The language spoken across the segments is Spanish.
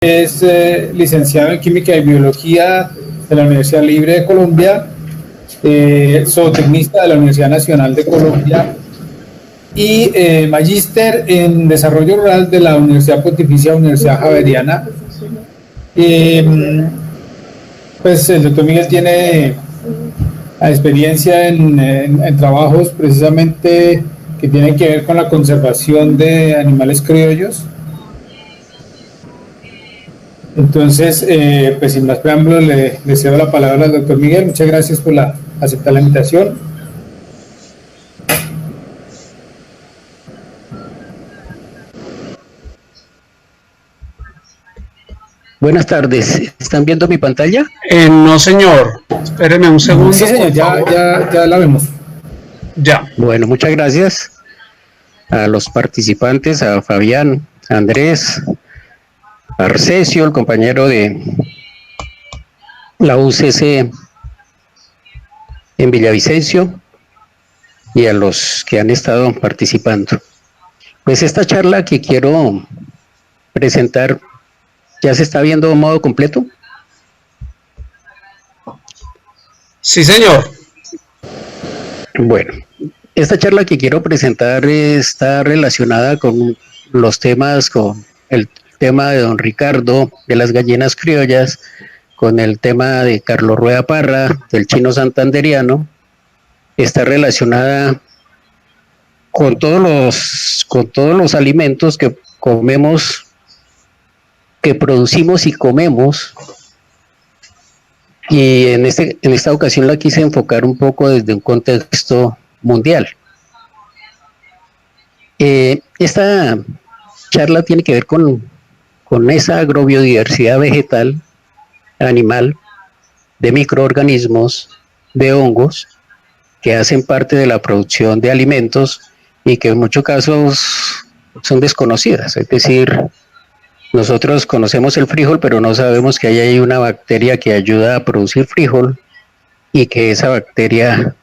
Es licenciado en Química y Biología de la Universidad Libre de Colombia, zootecnista de la Universidad Nacional de Colombia y magíster en Desarrollo Rural de la Universidad Pontificia Universidad Javeriana. Pues el doctor Miguel tiene experiencia en trabajos precisamente que tienen que ver con la conservación de animales criollos. Entonces, pues sin más preámbulos, le cedo la palabra al doctor Miguel. Muchas gracias por aceptar la invitación. Buenas tardes. ¿Están viendo mi pantalla? No, señor. Espéreme un segundo. Sí, señor, ya la vemos. Ya. Bueno, muchas gracias a los participantes, a Fabián, a Andrés, a Arcesio, el compañero de la UCC en Villavicencio, y a los que han estado participando. Pues esta charla que quiero presentar, ¿ya se está viendo de modo completo? Sí, señor. Bueno, esta charla que quiero presentar está relacionada con los temas, con el tema de don Ricardo, de las gallinas criollas, con el tema de Carlos Rueda Parra, del chino santanderiano. Está relacionada con todos los alimentos que comemos, que producimos y comemos, y en esta ocasión la quise enfocar un poco desde un contexto mundial. Esta charla tiene que ver con esa agrobiodiversidad vegetal, animal, de microorganismos, de hongos, que hacen parte de la producción de alimentos y que en muchos casos son desconocidas. Es decir, nosotros conocemos el frijol, pero no sabemos que hay una bacteria que ayuda a producir frijol y que esa bacteria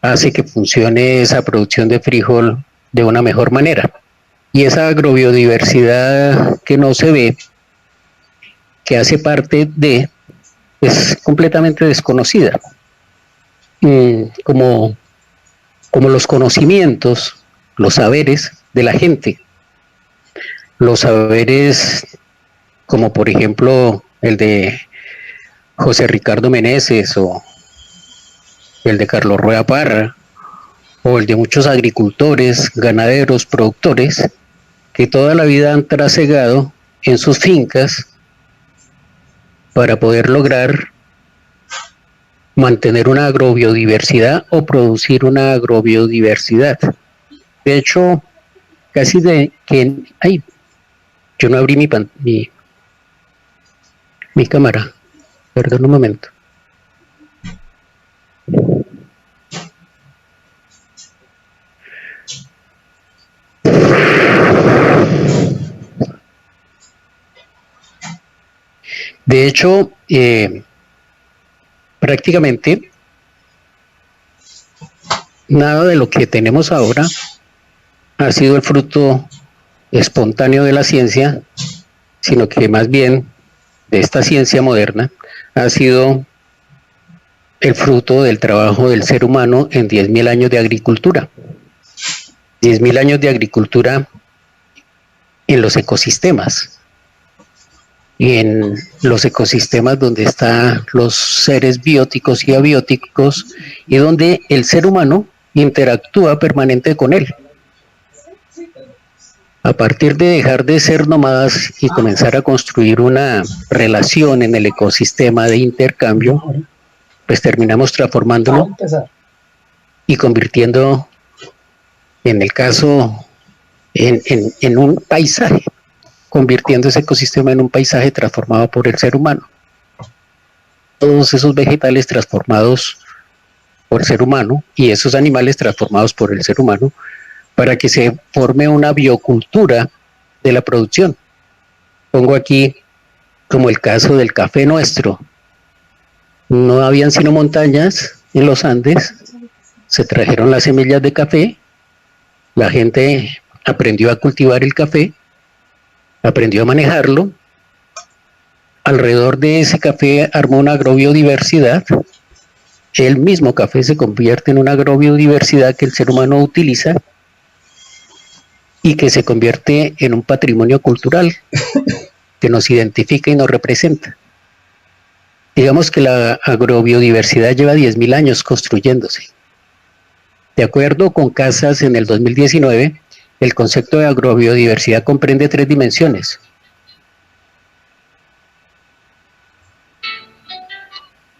hace que funcione esa producción de frijol de una mejor manera. Y esa agrobiodiversidad que no se ve, que hace parte de, es completamente desconocida. Como los conocimientos, los saberes de la gente. Los saberes como por ejemplo el de José Ricardo Meneses o el de Carlos Rueda Parra o el de muchos agricultores, ganaderos, productores que toda la vida han trasegado en sus fincas para poder lograr mantener una agrobiodiversidad o producir una agrobiodiversidad. De hecho, casi de que yo no abrí mi cámara. Perdón un momento. De hecho, prácticamente nada de lo que tenemos ahora ha sido el fruto espontáneo de la ciencia, sino que más bien de esta ciencia moderna ha sido el fruto del trabajo del ser humano en 10.000 años de agricultura. 10.000 años de agricultura en los ecosistemas. Y en los ecosistemas donde están los seres bióticos y abióticos y donde el ser humano interactúa permanente con él. A partir de dejar de ser nómadas y comenzar a construir una relación en el ecosistema de intercambio, pues terminamos transformándolo y convirtiendo, en el caso, en un paisaje, convirtiendo ese ecosistema en un paisaje transformado por el ser humano. Todos esos vegetales transformados por el ser humano y esos animales transformados por el ser humano, para que se forme una biocultura de la producción. Pongo aquí como el caso del café nuestro. No habían sino montañas en los Andes, se trajeron las semillas de café, la gente aprendió a cultivar el café, aprendió a manejarlo, alrededor de ese café armó una agrobiodiversidad. El mismo café se convierte en una agrobiodiversidad que el ser humano utiliza y que se convierte en un patrimonio cultural que nos identifica y nos representa. Digamos que la agrobiodiversidad lleva 10.000 años construyéndose. De acuerdo con Casas, en el 2019, el concepto de agrobiodiversidad comprende 3 dimensiones.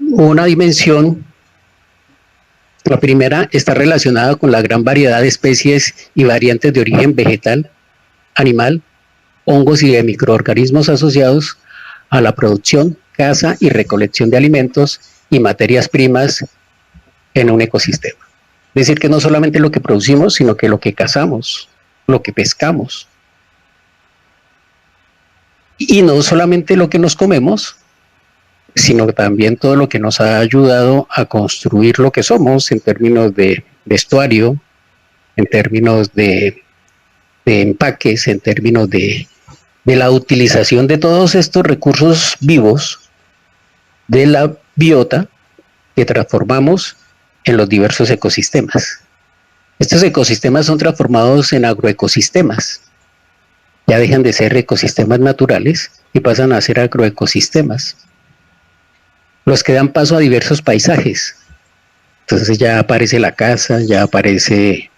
Una dimensión, la primera, está relacionada con la gran variedad de especies y variantes de origen vegetal, animal, hongos y de microorganismos asociados a la producción, caza y recolección de alimentos y materias primas en un ecosistema. Es decir, que no solamente lo que producimos, sino que lo que cazamos, lo que pescamos. Y no solamente lo que nos comemos, sino también todo lo que nos ha ayudado a construir lo que somos en términos de vestuario, en términos de empaques, en términos de la utilización de todos estos recursos vivos de la biota que transformamos en los diversos ecosistemas. Estos ecosistemas son transformados en agroecosistemas. Ya dejan de ser ecosistemas naturales y pasan a ser agroecosistemas, los que dan paso a diversos paisajes. Entonces ya aparece la casa, ya aparece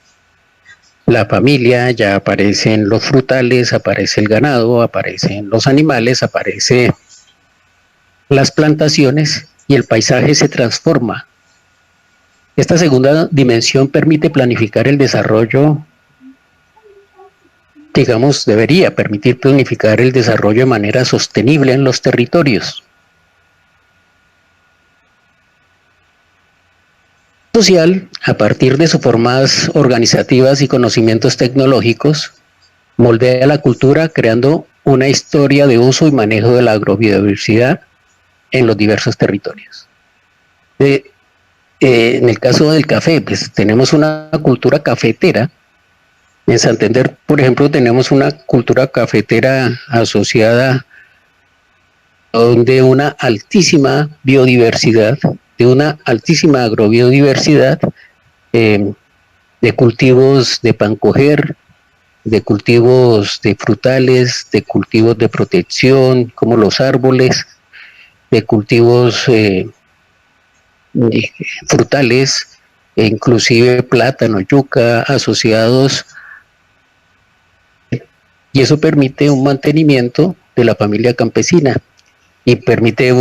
la familia, ya aparecen los frutales, aparece el ganado, aparecen los animales, aparecen las plantaciones y el paisaje se transforma. Esta segunda dimensión permite planificar el desarrollo, digamos, debería permitir planificar el desarrollo de manera sostenible en los territorios. Social, a partir de sus formas organizativas y conocimientos tecnológicos, moldea la cultura creando una historia de uso y manejo de la agrobiodiversidad en los diversos territorios. En el caso del café, pues tenemos una cultura cafetera. En Santander, por ejemplo, tenemos una cultura cafetera asociada de una altísima biodiversidad, de una altísima agrobiodiversidad, de cultivos de pancoger, de cultivos de frutales, de cultivos de protección, como los árboles, de cultivos frutales, e inclusive plátano, yuca, asociados, y eso permite un mantenimiento de la familia campesina y permite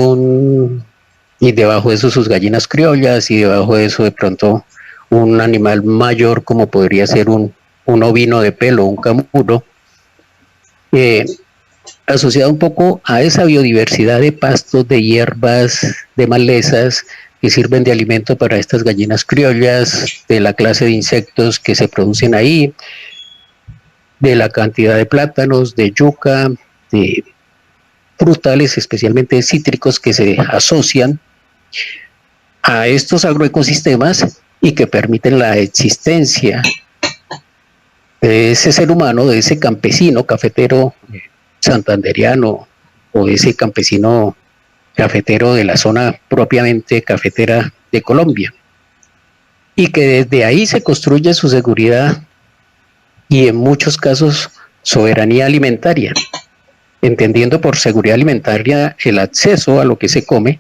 y debajo de eso sus gallinas criollas, y debajo de eso de pronto un animal mayor como podría ser un ovino de pelo, un camuro, asociado un poco a esa biodiversidad de pastos, de hierbas, de malezas que sirven de alimento para estas gallinas criollas, de la clase de insectos que se producen ahí, de la cantidad de plátanos, de yuca, de frutales, especialmente cítricos, que se asocian a estos agroecosistemas y que permiten la existencia de ese ser humano, de ese campesino cafetero santanderiano, o de ese campesino cafetero de la zona propiamente cafetera de Colombia, y que desde ahí se construye su seguridad y en muchos casos soberanía alimentaria, entendiendo por seguridad alimentaria el acceso a lo que se come,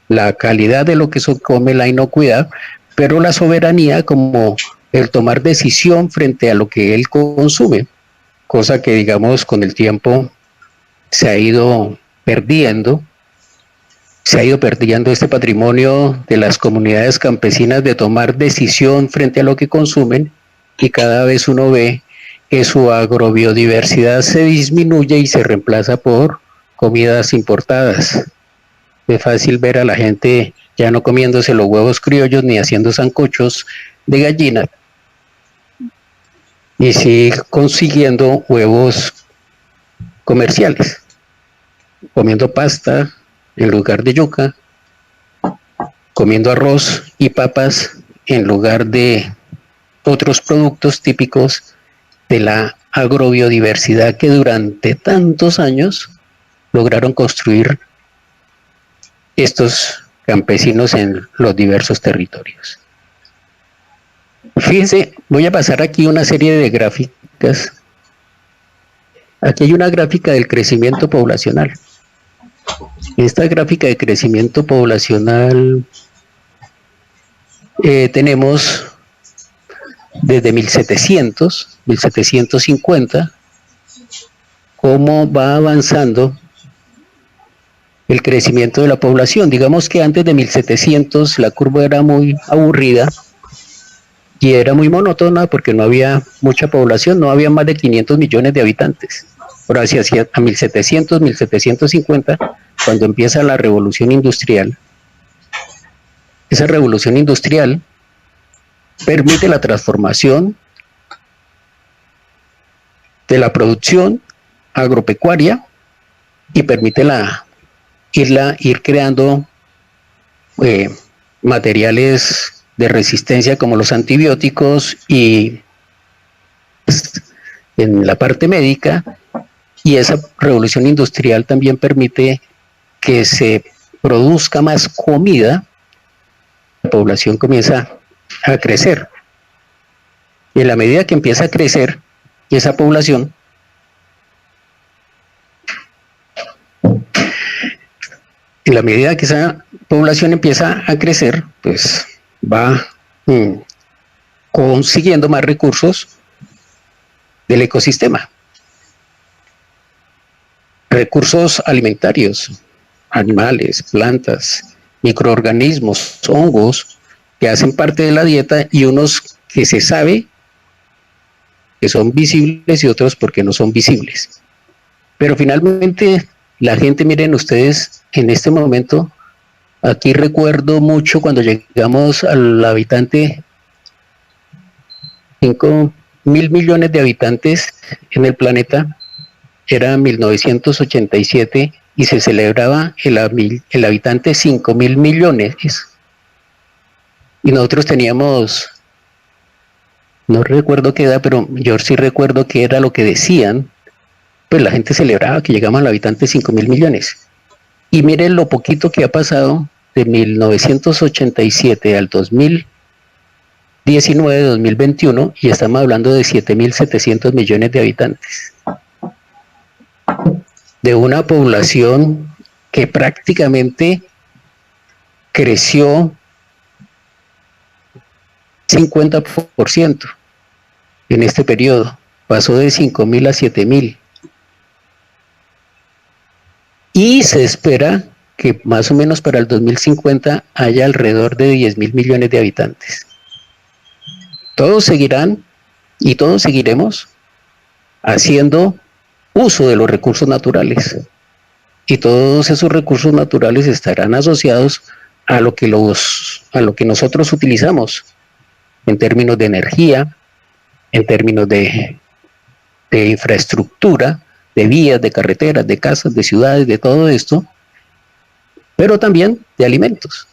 la calidad de lo que se come, la inocuidad, pero la soberanía como el tomar decisión frente a lo que él consume, cosa que digamos con el tiempo se ha ido perdiendo este patrimonio de las comunidades campesinas de tomar decisión frente a lo que consumen, y cada vez uno ve que su agrobiodiversidad se disminuye y se reemplaza por comidas importadas. Es fácil ver a la gente ya no comiéndose los huevos criollos ni haciendo sancochos de gallina, y sí consiguiendo huevos comerciales, comiendo pasta en lugar de yuca, comiendo arroz y papas en lugar de otros productos típicos de la agrobiodiversidad que durante tantos años lograron construir estos campesinos en los diversos territorios. Fíjense, voy a pasar aquí una serie de gráficas. Aquí hay una gráfica del crecimiento poblacional. Esta gráfica de crecimiento poblacional tenemos desde 1700, 1750, cómo va avanzando el crecimiento de la población. Digamos que antes de 1700 la curva era muy aburrida y era muy monótona porque no había mucha población, no había más de 500 millones de habitantes. Pero hacia 1700, 1750, cuando empieza la revolución industrial, esa revolución industrial permite la transformación de la producción agropecuaria y permite ir creando materiales de resistencia como los antibióticos y en la parte médica, y esa revolución industrial también permite que se produzca más comida, la población comienza a crecer. Y en la medida que empieza a crecer esa población, en la medida que esa población empieza a crecer, pues va consiguiendo más recursos del ecosistema. Recursos alimentarios, animales, plantas, microorganismos, hongos, que hacen parte de la dieta, y unos que se sabe que son visibles y otros porque no son visibles. Pero finalmente la gente, miren ustedes, en este momento, aquí recuerdo mucho cuando llegamos al habitante, 5.000 millones de habitantes en el planeta, era 1987 y se celebraba el habitante 5.000 millones. Y nosotros teníamos, no recuerdo qué edad, pero yo sí recuerdo que era lo que decían, pues la gente celebraba que llegamos al habitante 5.000 millones. Y miren lo poquito que ha pasado de 1987 al 2019, 2021, y estamos hablando de 7.700 millones de habitantes. De una población que prácticamente creció 50% en este periodo, pasó de 5.000 a 7.000. Y se espera que más o menos para el 2050 haya alrededor de 10.000 millones de habitantes. Todos seguirán y todos seguiremos haciendo uso de los recursos naturales, y todos esos recursos naturales estarán asociados a lo que nosotros utilizamos en términos de energía, en términos de infraestructura, de vías, de carreteras, de casas, de ciudades, de todo esto, pero también de alimentos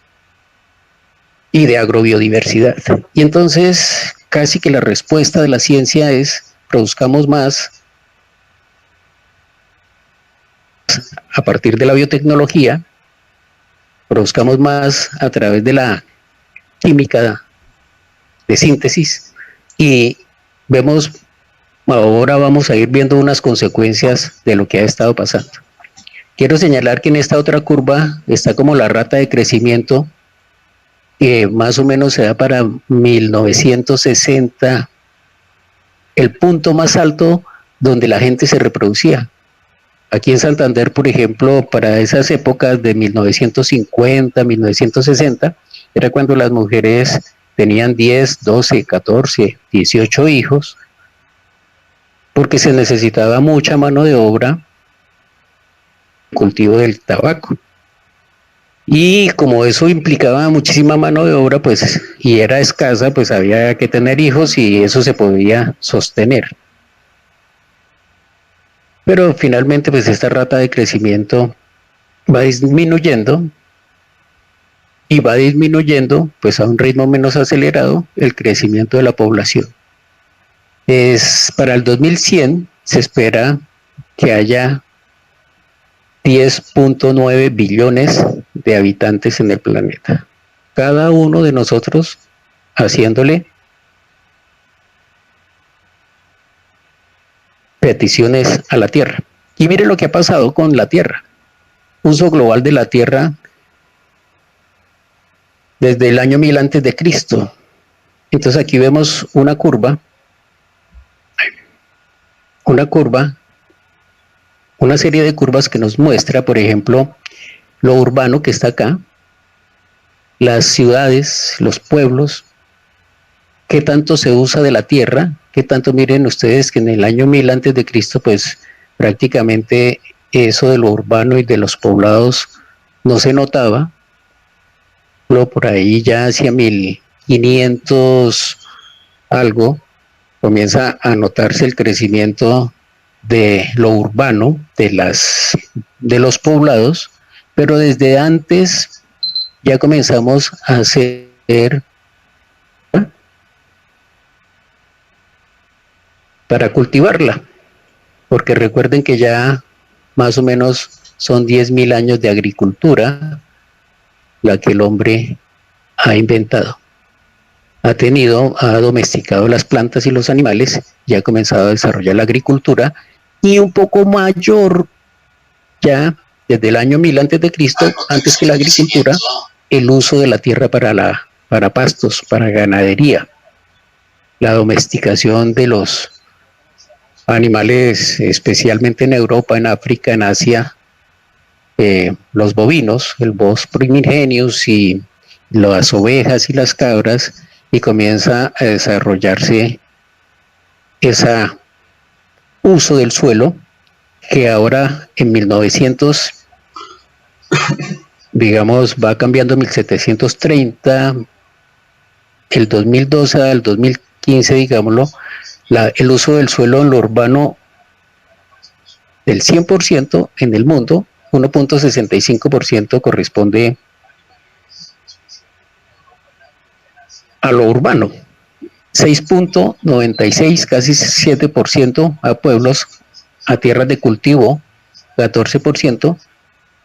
y de agrobiodiversidad. Y entonces casi que la respuesta de la ciencia es: produzcamos más a partir de la biotecnología, produzcamos más a través de la química de síntesis, y ahora vamos a ir viendo unas consecuencias de lo que ha estado pasando. Quiero señalar que en esta otra curva está como la rata de crecimiento, que más o menos se da para 1960, el punto más alto donde la gente se reproducía. Aquí en Santander, por ejemplo, para esas épocas de 1950, 1960, era cuando las mujeres tenían 10, 12, 14, 18 hijos, porque se necesitaba mucha mano de obra, cultivo del tabaco. Y como eso implicaba muchísima mano de obra, pues, y era escasa, pues había que tener hijos y eso se podía sostener. Pero finalmente, pues esta rata de crecimiento va disminuyendo, y va disminuyendo pues a un ritmo menos acelerado el crecimiento de la población. Para el 2100 se espera que haya 10.9 billones de habitantes en el planeta. Cada uno de nosotros haciéndole peticiones a la Tierra. Y mire lo que ha pasado con la Tierra. Uso global de la Tierra desde el año 1000 antes de Cristo. Entonces aquí vemos una curva, una serie de curvas que nos muestra, por ejemplo, lo urbano que está acá, las ciudades, los pueblos, qué tanto se usa de la tierra, qué tanto, miren ustedes que en el año 1000 antes de Cristo, pues prácticamente eso de lo urbano y de los poblados no se notaba. Luego por ahí ya hacia 1500 algo, comienza a notarse el crecimiento de lo urbano, de los poblados, pero desde antes ya comenzamos a hacer para cultivarla, porque recuerden que ya más o menos son 10.000 años de agricultura la que el hombre ha inventado. Ha domesticado las plantas y los animales y ha comenzado a desarrollar la agricultura, y un poco mayor ya desde el año 1000 antes de Cristo, antes que la agricultura, el uso de la tierra para pastos, para ganadería, la domesticación de los animales, especialmente en Europa, en África, en Asia, los bovinos, el bos primigenius y las ovejas y las cabras, y comienza a desarrollarse ese uso del suelo que ahora en 1900, digamos, va cambiando. 1730, el 2012 al 2015, digámoslo, el uso del suelo en lo urbano del 100% en el mundo, 1.65% corresponde a lo urbano, 6.96, casi 7% a pueblos, a tierras de cultivo, 14%,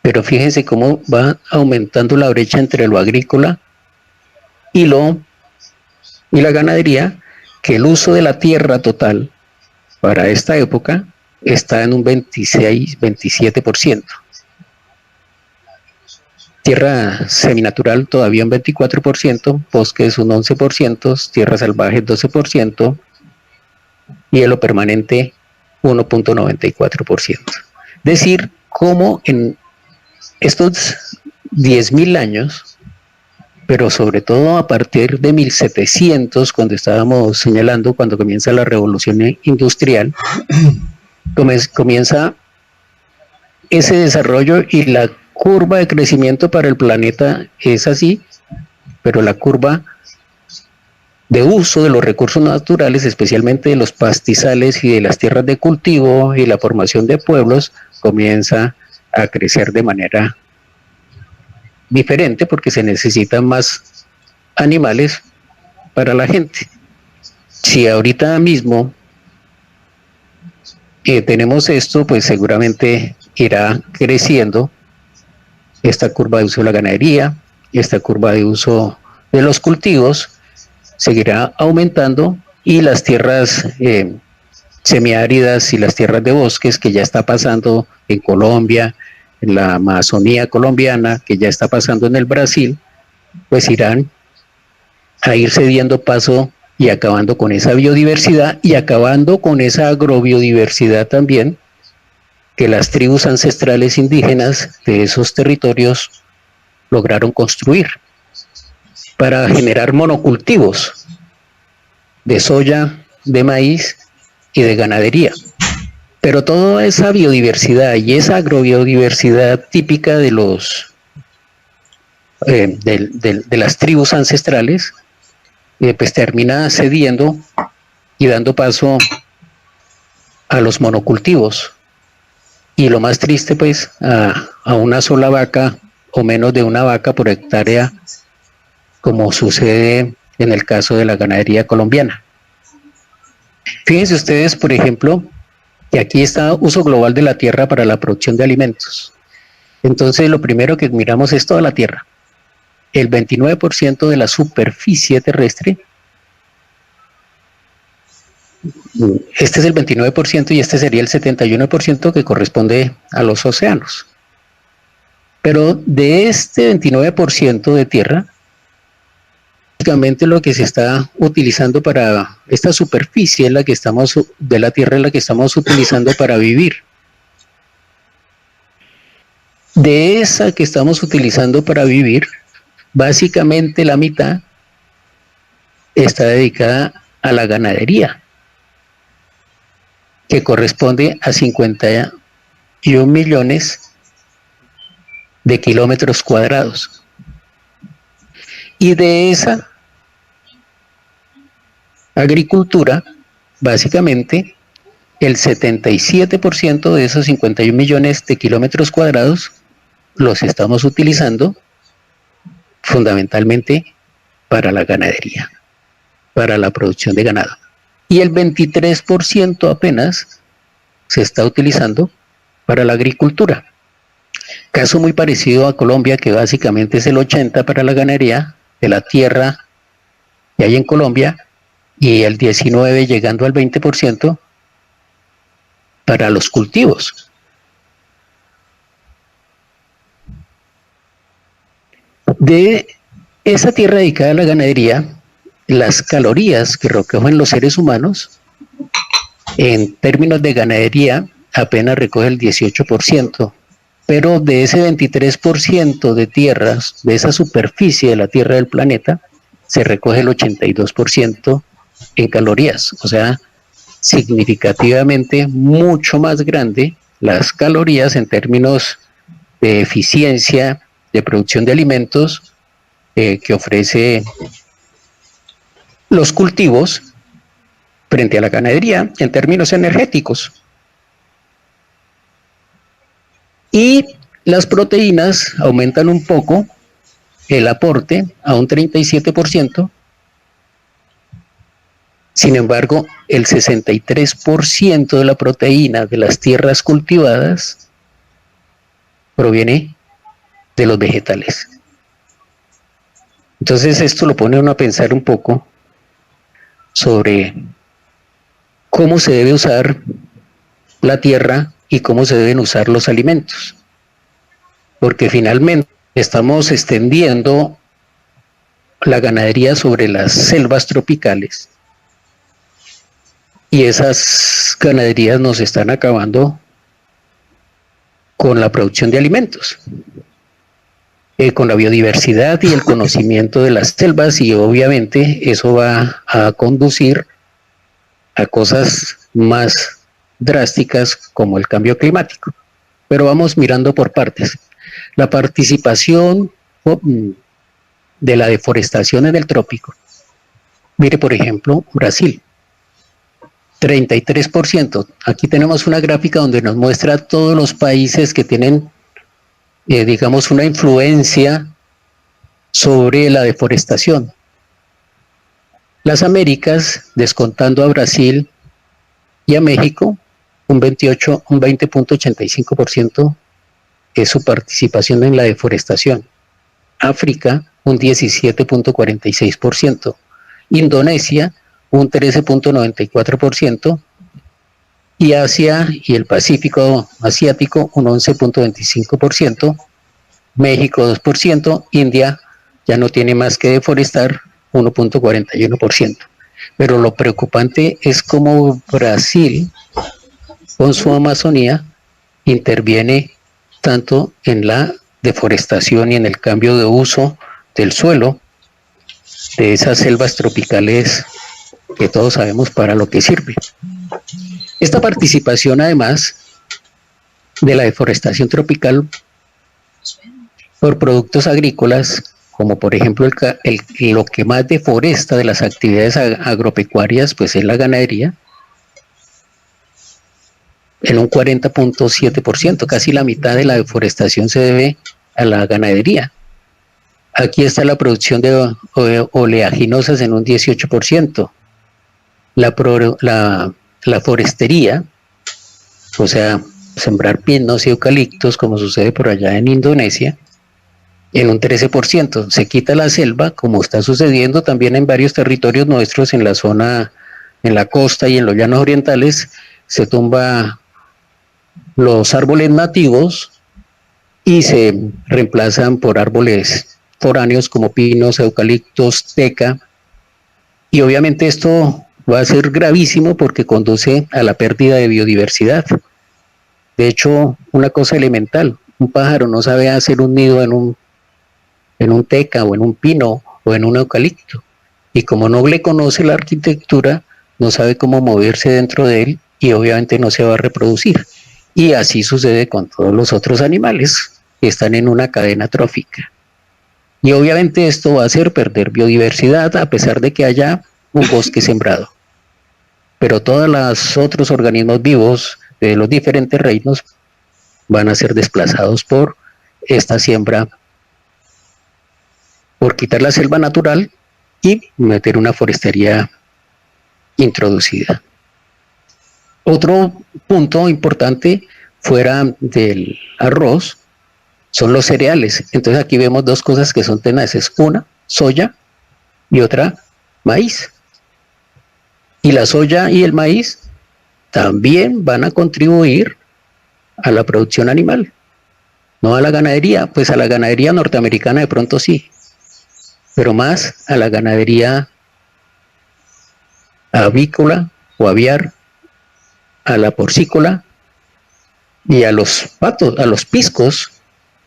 pero fíjense cómo va aumentando la brecha entre lo agrícola y la ganadería, que el uso de la tierra total para esta época está en un 26-27%. Tierra seminatural todavía un 24%, bosques un 11%, tierra salvaje 12%, hielo permanente 1.94%. Decir cómo en estos 10.000 años, pero sobre todo a partir de 1700, cuando estábamos señalando, cuando comienza la revolución industrial, comienza ese desarrollo, y la curva de crecimiento para el planeta es así, pero la curva de uso de los recursos naturales, especialmente de los pastizales y de las tierras de cultivo y la formación de pueblos, comienza a crecer de manera diferente, porque se necesitan más animales para la gente. Si ahorita mismo tenemos esto, pues seguramente irá creciendo esta curva de uso de la ganadería, esta curva de uso de los cultivos seguirá aumentando, y las tierras semiáridas y las tierras de bosques, que ya está pasando en Colombia, en la Amazonía colombiana, que ya está pasando en el Brasil, pues irán a ir cediendo paso y acabando con esa biodiversidad y acabando con esa agrobiodiversidad también, que las tribus ancestrales indígenas de esos territorios lograron construir para generar monocultivos de soya, de maíz y de ganadería. Pero toda esa biodiversidad y esa agrobiodiversidad típica de las tribus ancestrales, pues termina cediendo y dando paso a los monocultivos. Y lo más triste, pues, a una sola vaca o menos de una vaca por hectárea, como sucede en el caso de la ganadería colombiana. Fíjense ustedes, por ejemplo, que aquí está uso global de la tierra para la producción de alimentos. Entonces lo primero que miramos es toda la Tierra. El 29% de la superficie terrestre, este es el 29% y este sería el 71% que corresponde a los océanos. Pero de este 29% de tierra, básicamente lo que se está utilizando para esta superficie de la Tierra es la que estamos utilizando para vivir. De esa que estamos utilizando para vivir, básicamente la mitad está dedicada a la ganadería, que corresponde a 51 millones de kilómetros cuadrados. Y de esa agricultura, básicamente, el 77% de esos 51 millones de kilómetros cuadrados los estamos utilizando fundamentalmente para la ganadería, para la producción de ganado. Y el 23% apenas se está utilizando para la agricultura. Caso muy parecido a Colombia, que básicamente es el 80% para la ganadería de la tierra que hay en Colombia, y el 19% llegando al 20% para los cultivos. De esa tierra dedicada a la ganadería, las calorías que recogen los seres humanos, en términos de ganadería, apenas recoge el 18%, pero de ese 23% de tierras, de esa superficie de la tierra del planeta, se recoge el 82% en calorías, o sea, significativamente mucho más grande las calorías en términos de eficiencia de producción de alimentos que ofrece los cultivos frente a la ganadería en términos energéticos. Y las proteínas aumentan un poco el aporte a un 37%. Sin embargo, el 63% de la proteína de las tierras cultivadas proviene de los vegetales. Entonces esto lo pone uno a pensar un poco sobre cómo se debe usar la tierra y cómo se deben usar los alimentos. Porque finalmente estamos extendiendo la ganadería sobre las selvas tropicales y esas ganaderías nos están acabando con la producción de alimentos, con la biodiversidad y el conocimiento de las selvas, y obviamente eso va a conducir a cosas más drásticas como el cambio climático. Pero vamos mirando por partes. La participación de la deforestación en el trópico. Mire, por ejemplo, Brasil. 33%. Aquí tenemos una gráfica donde nos muestra todos los países que tienen, digamos, una influencia sobre la deforestación. Las Américas, descontando a Brasil y a México, un 20.85% es su participación en la deforestación. África, un 17.46%. Indonesia, un 13.94%. Y Asia y el Pacífico asiático, un 11.25%. México, 2%. India ya no tiene más que deforestar, 1.41%. Pero lo preocupante es cómo Brasil, con su Amazonía, interviene tanto en la deforestación y en el cambio de uso del suelo de esas selvas tropicales que todos sabemos para lo que sirve. Esta participación, además de la deforestación tropical por productos agrícolas, como por ejemplo lo que más deforesta de las actividades agropecuarias, pues es la ganadería, en un 40.7%, casi la mitad de la deforestación se debe a la ganadería. Aquí está la producción de oleaginosas en un 18%. La forestería, o sea, sembrar pinos y eucaliptos, como sucede por allá en Indonesia, en un 13%. Se quita la selva, como está sucediendo también en varios territorios nuestros, en la zona, en la costa y en los llanos orientales, se tumba los árboles nativos y se reemplazan por árboles foráneos como pinos, eucaliptos, teca, y obviamente esto va a ser gravísimo porque conduce a la pérdida de biodiversidad. De hecho, una cosa elemental, un pájaro no sabe hacer un nido en un teca o en un pino o en un eucalipto, y como no le conoce la arquitectura, no sabe cómo moverse dentro de él y obviamente no se va a reproducir. Y así sucede con todos los otros animales que están en una cadena trófica. Y obviamente esto va a hacer perder biodiversidad a pesar de que haya un bosque sembrado. Pero todos los otros organismos vivos de los diferentes reinos van a ser desplazados por esta siembra, por quitar la selva natural y meter una forestería introducida. Otro punto importante fuera del arroz son los cereales. Entonces aquí vemos dos cosas que son tenaces. Una, soya, y otra, maíz. Y la soya y el maíz también van a contribuir a la producción animal, no a la ganadería. Pues a la ganadería norteamericana de pronto sí, pero más a la ganadería avícola o aviar, a la porcícola y a los patos, a los piscos,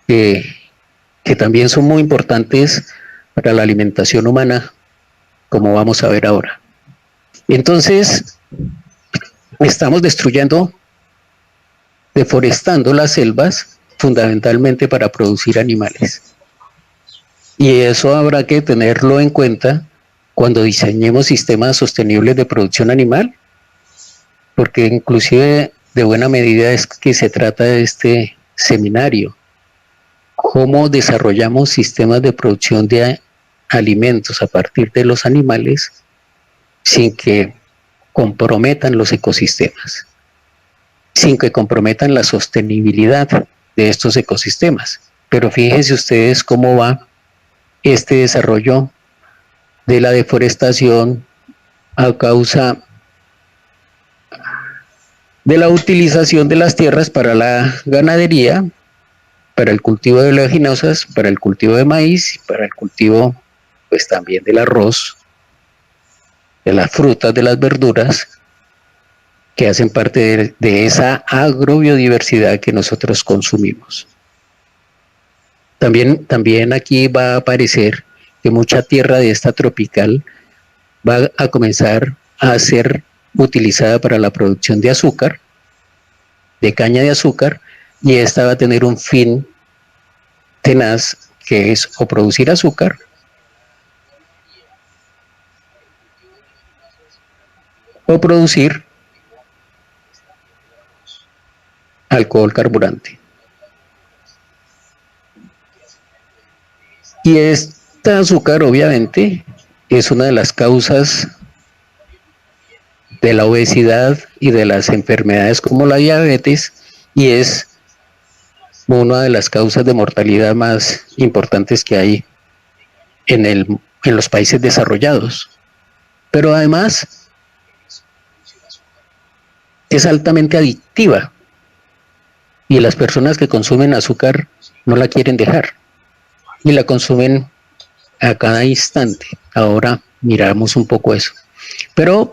que también son muy importantes para la alimentación humana, como vamos a ver ahora. Entonces, estamos deforestando las selvas, fundamentalmente para producir animales. Y eso habrá que tenerlo en cuenta cuando diseñemos sistemas sostenibles de producción animal, porque inclusive de buena medida es que se trata de este seminario. Cómo desarrollamos sistemas de producción de alimentos a partir de los animales sin que comprometan los ecosistemas, sin que comprometan la sostenibilidad de estos ecosistemas. Pero fíjense ustedes cómo va este desarrollo de la deforestación a causa de la utilización de las tierras para la ganadería, para el cultivo de oleaginosas, para el cultivo de maíz, para el cultivo pues también del arroz, de las frutas, de las verduras, que hacen parte de esa agrobiodiversidad que nosotros consumimos. También aquí va a aparecer que mucha tierra de esta tropical va a comenzar a ser utilizada para la producción de azúcar, de caña de azúcar, y esta va a tener un fin tenaz, que es o producir azúcar o producir alcohol carburante. Y este azúcar obviamente es una de las causas de la obesidad y de las enfermedades como la diabetes, y es una de las causas de mortalidad más importantes que hay en los países desarrollados. Pero además es altamente adictiva y las personas que consumen azúcar no la quieren dejar y la consumen a cada instante. Ahora miramos un poco eso. Pero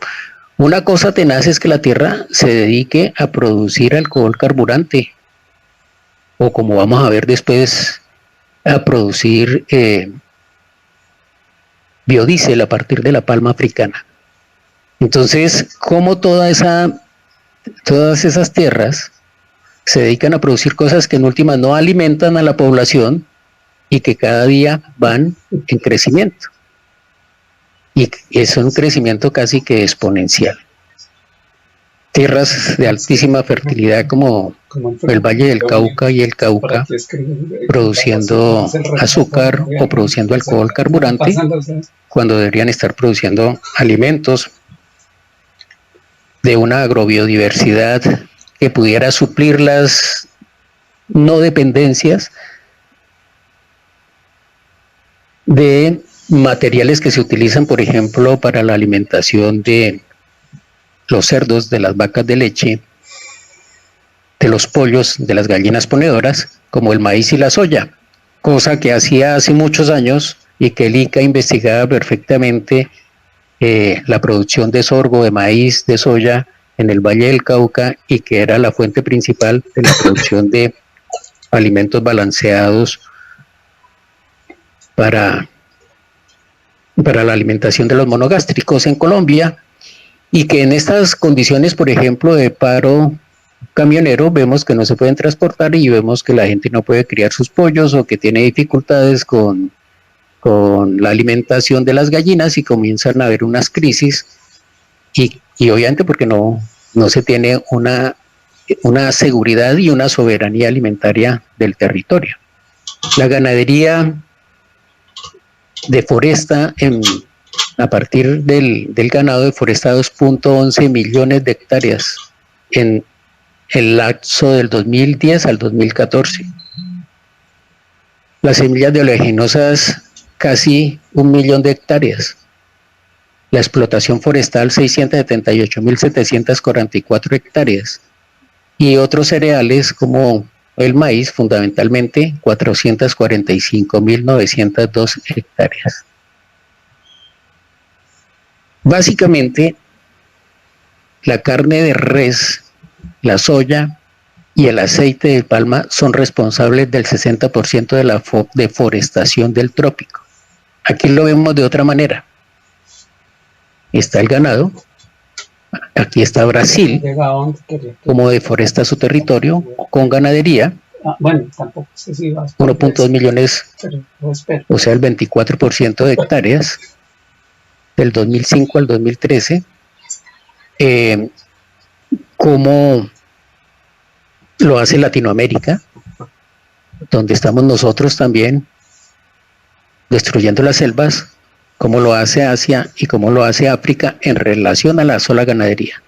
una cosa tenaz es que la tierra se dedique a producir alcohol carburante, o como vamos a ver después, a producir biodiesel a partir de la palma africana. Entonces, ¿cómo todas esas tierras se dedican a producir cosas que en última no alimentan a la población y que cada día van en crecimiento? Y es un crecimiento casi que exponencial. Tierras de altísima fertilidad como el Valle del Cauca y el Cauca, produciendo azúcar o produciendo alcohol carburante, cuando deberían estar produciendo alimentos de una agrobiodiversidad que pudiera suplir las no dependencias de materiales que se utilizan, por ejemplo, para la alimentación de los cerdos, de las vacas de leche, de los pollos, de las gallinas ponedoras, como el maíz y la soya, cosa que hacía hace muchos años y que el ICA investigaba perfectamente la producción de sorgo, de maíz, de soya en el Valle del Cauca, y que era la fuente principal de la producción de alimentos balanceados para la alimentación de los monogástricos en Colombia, y que en estas condiciones, por ejemplo, de paro camionero, vemos que no se pueden transportar y vemos que la gente no puede criar sus pollos o que tiene dificultades con la alimentación de las gallinas, y comienzan a haber unas crisis, y obviamente porque no se tiene una seguridad y una soberanía alimentaria del territorio. La ganadería deforesta a partir del ganado, deforesta 2.11 millones de hectáreas en el lapso del 2010 al 2014. Las semillas de oleaginosas, casi 1 millón de hectáreas. La explotación forestal, 678.744 hectáreas. Y otros cereales como el maíz, fundamentalmente, 445.902 hectáreas. Básicamente, la carne de res, la soya y el aceite de palma son responsables del 60% de la deforestación del trópico. Aquí lo vemos de otra manera. Está el ganado, aquí está Brasil, como deforesta su territorio con ganadería, 1.2 millones, o sea, el 24% de hectáreas, del 2005 al 2013, como lo hace Latinoamérica, donde estamos nosotros también destruyendo las selvas, como lo hace Asia y como lo hace África en relación a la sola ganadería.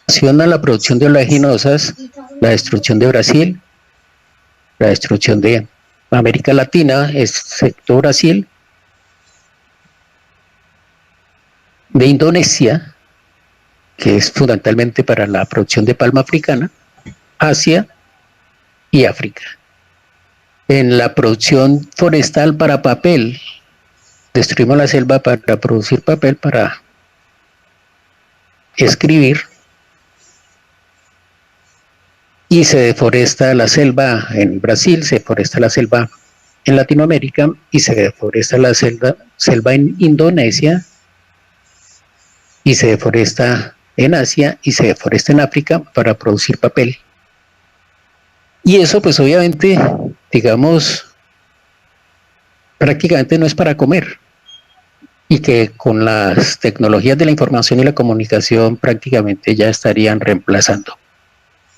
En relación a la producción de oleaginosas, la destrucción de Brasil, la destrucción de América Latina, excepto Brasil, de Indonesia, que es fundamentalmente para la producción de palma africana, Asia y África. En la producción forestal para papel, destruimos la selva para producir papel, para escribir, y se deforesta la selva en Brasil, se deforesta la selva en Latinoamérica y se deforesta la selva en Indonesia, y se deforesta en Asia y se deforesta en África para producir papel. Y eso pues obviamente, digamos, prácticamente no es para comer, y que con las tecnologías de la información y la comunicación prácticamente ya estarían reemplazando.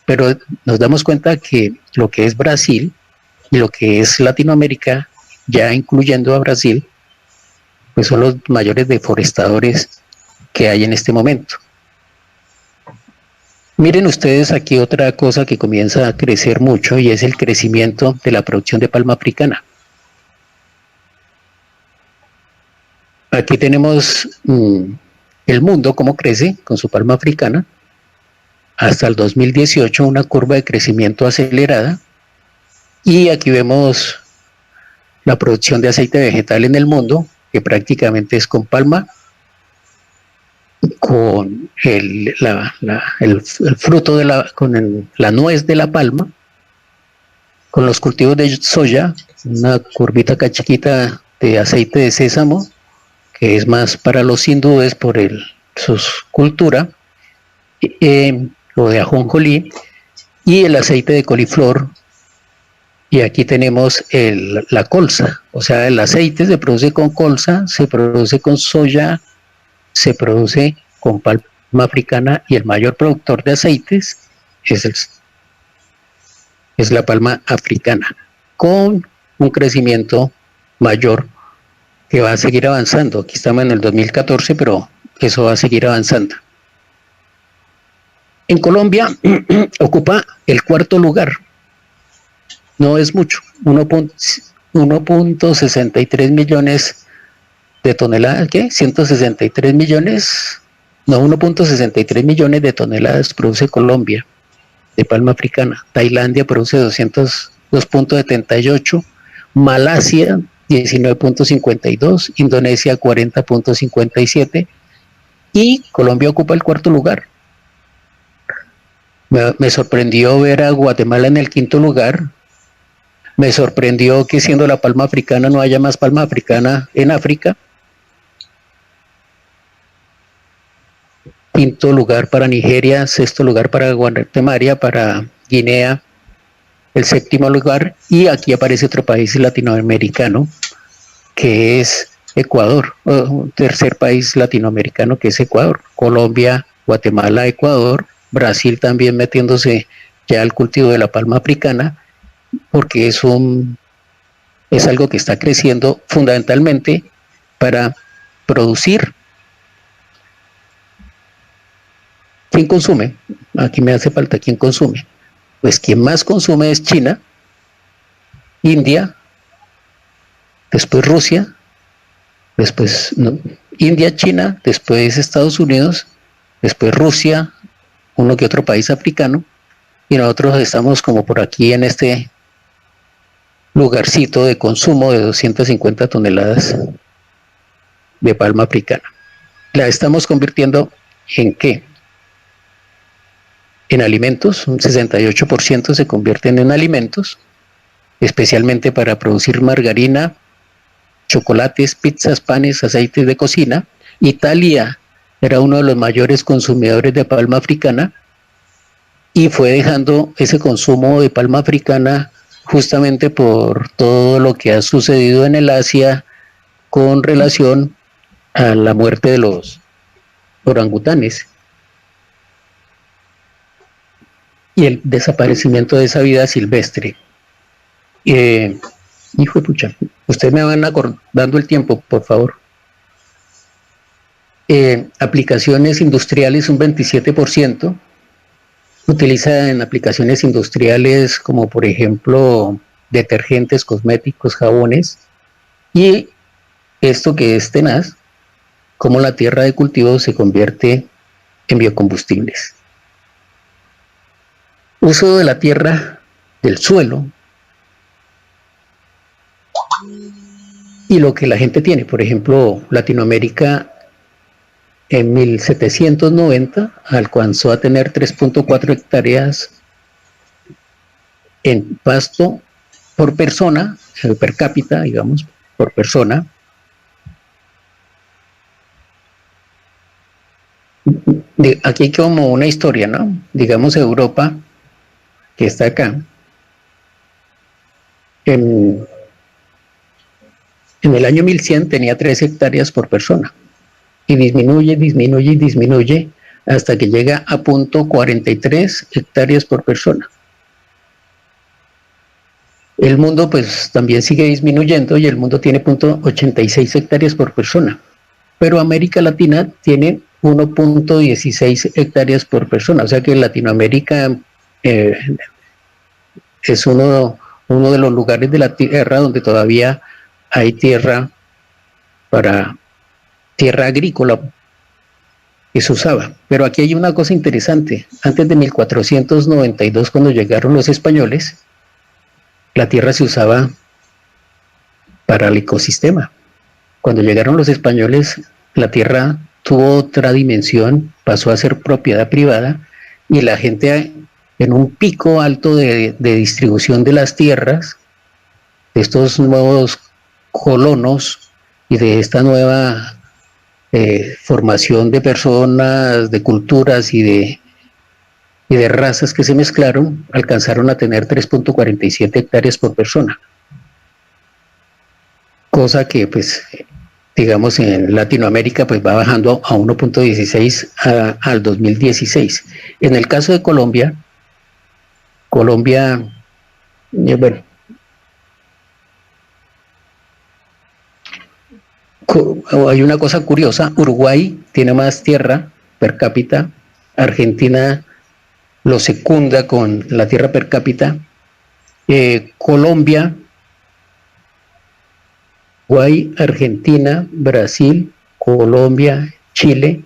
Pero nos damos cuenta que lo que es Brasil y lo que es Latinoamérica, ya incluyendo a Brasil, pues son los mayores deforestadores que hay en este momento. Miren ustedes aquí otra cosa que comienza a crecer mucho, y es el crecimiento de la producción de palma africana. Aquí tenemos el mundo cómo crece con su palma africana. Hasta el 2018 una curva de crecimiento acelerada, y aquí vemos la producción de aceite vegetal en el mundo, que prácticamente es con palma, con el fruto con la nuez de la palma, con los cultivos de soya, una curvita acá chiquita de aceite de sésamo, que es más para los hindúes por su cultura, lo de ajonjolí, y el aceite de coliflor. Y aquí tenemos la colza, o sea, el aceite se produce con colza, se produce con soya, se produce con palma africana, y el mayor productor de aceites es la palma africana, con un crecimiento mayor que va a seguir avanzando. Aquí estamos en el 2014, pero eso va a seguir avanzando. En Colombia ocupa el cuarto lugar. No es mucho, 1.63 millones de toneladas, ¿qué? 163 millones, no, 1.63 millones de toneladas produce Colombia de palma africana. Tailandia produce 2.78, Malasia 19.52, Indonesia 40.57 y Colombia ocupa el cuarto lugar. Me sorprendió ver a Guatemala en el quinto lugar. Me sorprendió que siendo la palma africana no haya más palma africana en África. Quinto lugar para Nigeria, sexto lugar para Guatemala, para Guinea, el séptimo lugar, y aquí aparece otro país latinoamericano, que es Ecuador, tercer país latinoamericano que es Ecuador, Colombia, Guatemala, Ecuador, Brasil también metiéndose ya al cultivo de la palma africana, porque es algo que está creciendo fundamentalmente para producir. ¿Quién consume? Aquí me hace falta quién consume. Pues quien más consume es China, India, después Rusia, después India, China, después Estados Unidos, después Rusia, uno que otro país africano, y nosotros estamos como por aquí en este lugarcito de consumo de 250 toneladas de palma africana. La estamos convirtiendo ¿en qué? En alimentos, un 68% se convierten en alimentos, especialmente para producir margarina, chocolates, pizzas, panes, aceites de cocina. Italia era uno de los mayores consumidores de palma africana y fue dejando ese consumo de palma africana justamente por todo lo que ha sucedido en el Asia con relación a la muerte de los orangutanes y el desaparecimiento de esa vida silvestre. Hijo de pucha, ustedes me van acordando el tiempo, por favor. Aplicaciones industriales, un 27%. Utiliza en aplicaciones industriales como por ejemplo detergentes, cosméticos, jabones. Y esto que es tenaz, como la tierra de cultivo se convierte en biocombustibles. Uso de la tierra, del suelo, y lo que la gente tiene. Por ejemplo, Latinoamérica en 1790 alcanzó a tener 3.4 hectáreas en pasto por persona, per cápita, digamos, por persona. Aquí hay como una historia, ¿no? Digamos Europa, que está acá, en el año 1100 tenía 3 hectáreas por persona y disminuye hasta que llega a 0.43 hectáreas por persona. El mundo pues también sigue disminuyendo y el mundo tiene 0.86 hectáreas por persona, pero América Latina tiene 1.16 hectáreas por persona, o sea que Latinoamérica es uno de los lugares de la tierra donde todavía hay tierra agrícola que se usaba. Pero aquí hay una cosa interesante. Antes de 1492, cuando llegaron los españoles, la tierra se usaba para el ecosistema. Cuando llegaron los españoles, la tierra tuvo otra dimensión, pasó a ser propiedad privada y la gente, en un pico alto de distribución de las tierras, de estos nuevos colonos y de esta nueva formación de personas, de culturas y de razas que se mezclaron, alcanzaron a tener 3.47 hectáreas por persona. Cosa que, pues, digamos, en Latinoamérica pues va bajando a 1.16 al 2016. En el caso de Colombia, bueno, hay una cosa curiosa. Uruguay tiene más tierra per cápita, Argentina lo secunda con la tierra per cápita. Colombia, Uruguay, Argentina, Brasil, Colombia, Chile,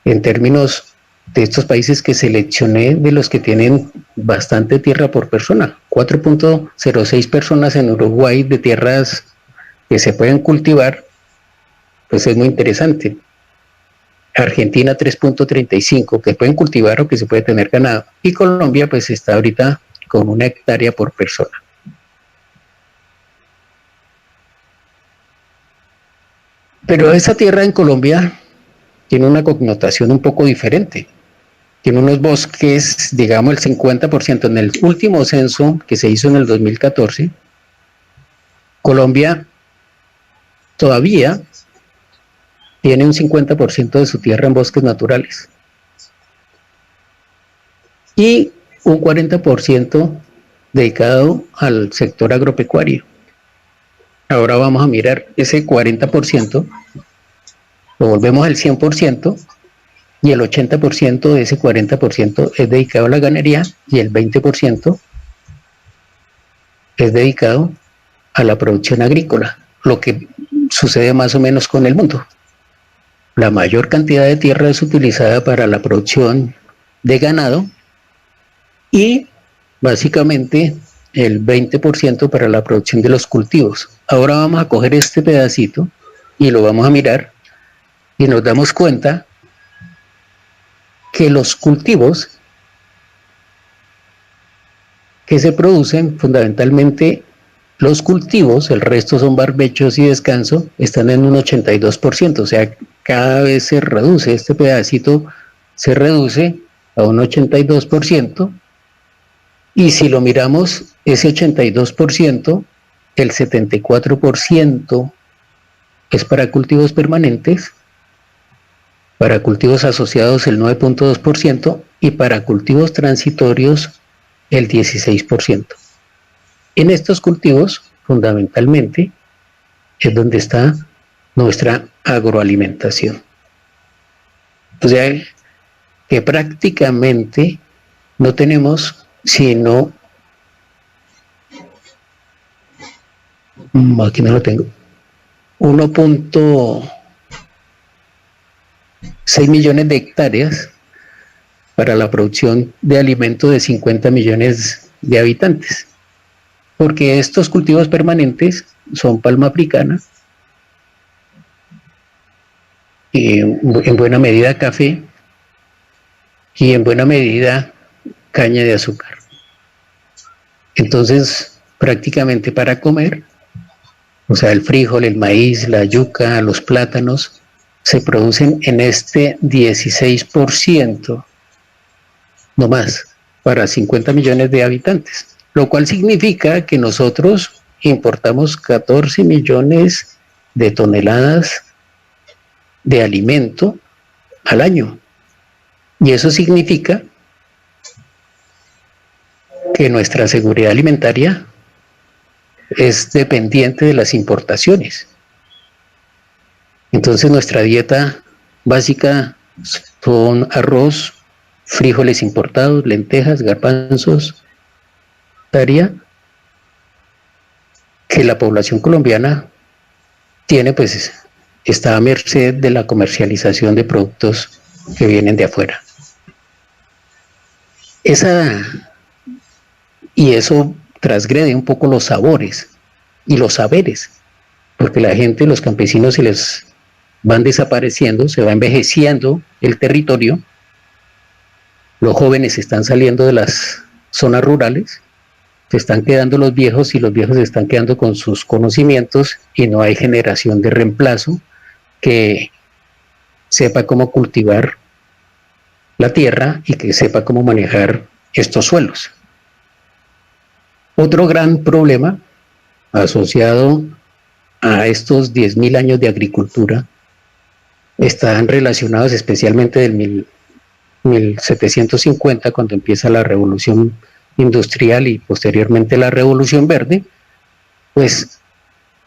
en términos de estos países que seleccioné, de los que tienen bastante tierra por persona, 4.06 personas en Uruguay de tierras que se pueden cultivar, pues es muy interesante. Argentina 3.35 que pueden cultivar o que se puede tener ganado, y Colombia pues está ahorita con 1 hectárea por persona. Pero esa tierra en Colombia tiene una connotación un poco diferente. Tiene unos bosques, digamos el 50%. En el último censo que se hizo en el 2014, Colombia todavía tiene un 50% de su tierra en bosques naturales y un 40% dedicado al sector agropecuario. Ahora vamos a mirar ese 40%, lo volvemos al 100%, y el 80% de ese 40% es dedicado a la ganadería y el 20% es dedicado a la producción agrícola, lo que sucede más o menos con el mundo. La mayor cantidad de tierra es utilizada para la producción de ganado y básicamente el 20% para la producción de los cultivos. Ahora vamos a coger este pedacito y lo vamos a mirar y nos damos cuenta que los cultivos que se producen, fundamentalmente los cultivos, el resto son barbechos y descanso, están en un 82%, o sea, cada vez se reduce, este pedacito se reduce a un 82%, y si lo miramos, ese 82%, el 74% es para cultivos permanentes, para cultivos asociados el 9.2% y para cultivos transitorios el 16%. En estos cultivos, fundamentalmente, es donde está nuestra agroalimentación. O sea, que prácticamente no tenemos sino, aquí no lo tengo, 1.6 millones de hectáreas para la producción de alimento de 50 millones de habitantes, porque estos cultivos permanentes son palma africana, y en buena medida café y en buena medida caña de azúcar. Entonces, prácticamente para comer, o sea, el frijol, el maíz, la yuca, los plátanos, se producen en este 16%, no más, para 50 millones de habitantes, lo cual significa que nosotros importamos 14 millones de toneladas de alimento al año. Y eso significa que nuestra seguridad alimentaria es dependiente de las importaciones. Entonces nuestra dieta básica son arroz, frijoles importados, lentejas, garbanzos, tarea que la población colombiana tiene, pues está a merced de la comercialización de productos que vienen de afuera. Y eso transgrede un poco los sabores y los saberes, porque la gente, los campesinos, se les van desapareciendo, se va envejeciendo el territorio, los jóvenes están saliendo de las zonas rurales, se están quedando los viejos y los viejos se están quedando con sus conocimientos y no hay generación de reemplazo que sepa cómo cultivar la tierra y que sepa cómo manejar estos suelos. Otro gran problema asociado a estos 10.000 años de agricultura están relacionados especialmente del 1750, cuando empieza la revolución industrial y posteriormente la revolución verde, pues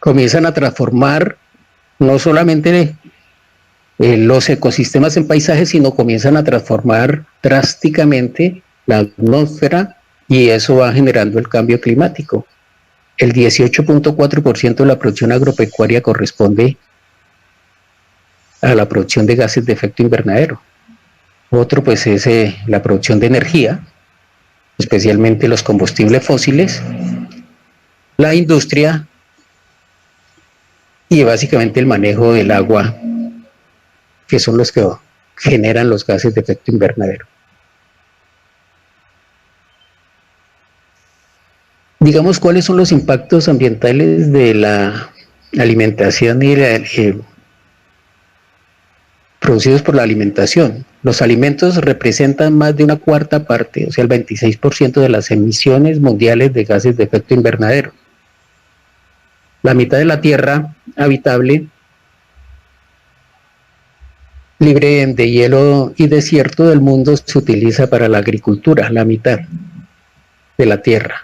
comienzan a transformar no solamente los ecosistemas en paisajes, sino comienzan a transformar drásticamente la atmósfera, y eso va generando el cambio climático. El 18.4% de la producción agropecuaria corresponde a la producción de gases de efecto invernadero. Otro pues es la producción de energía, especialmente los combustibles fósiles, la industria y básicamente el manejo del agua, que son los que generan los gases de efecto invernadero. Digamos, ¿cuáles son los impactos ambientales de la alimentación y producidos por la alimentación? Los alimentos representan más de una cuarta parte, o sea, el 26% de las emisiones mundiales de gases de efecto invernadero. La mitad de la tierra habitable, libre de hielo y desierto del mundo, se utiliza para la agricultura, la mitad de la tierra.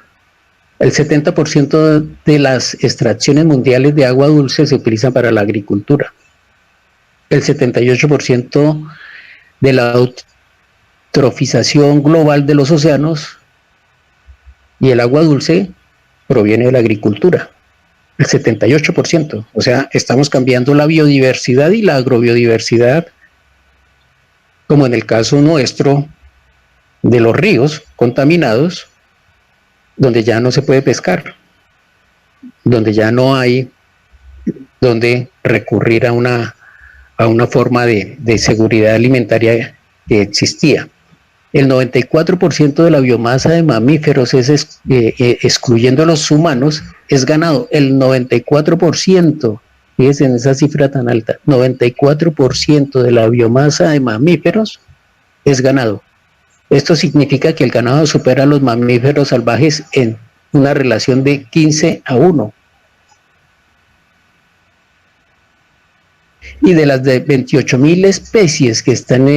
El 70% de las extracciones mundiales de agua dulce se utilizan para la agricultura. El 78% de la eutrofización global de los océanos y el agua dulce proviene de la agricultura. El 78%. O sea, estamos cambiando la biodiversidad y la agrobiodiversidad, como en el caso nuestro de los ríos contaminados, donde ya no se puede pescar, donde ya no hay donde recurrir a una forma de seguridad alimentaria que existía. El 94% de la biomasa de mamíferos, excluyendo a los humanos, es ganado. El 94%, fíjense en esa cifra tan alta, 94% de la biomasa de mamíferos es ganado. Esto significa que el ganado supera a los mamíferos salvajes en una relación de 15-1. Y de las de 28.000 especies que están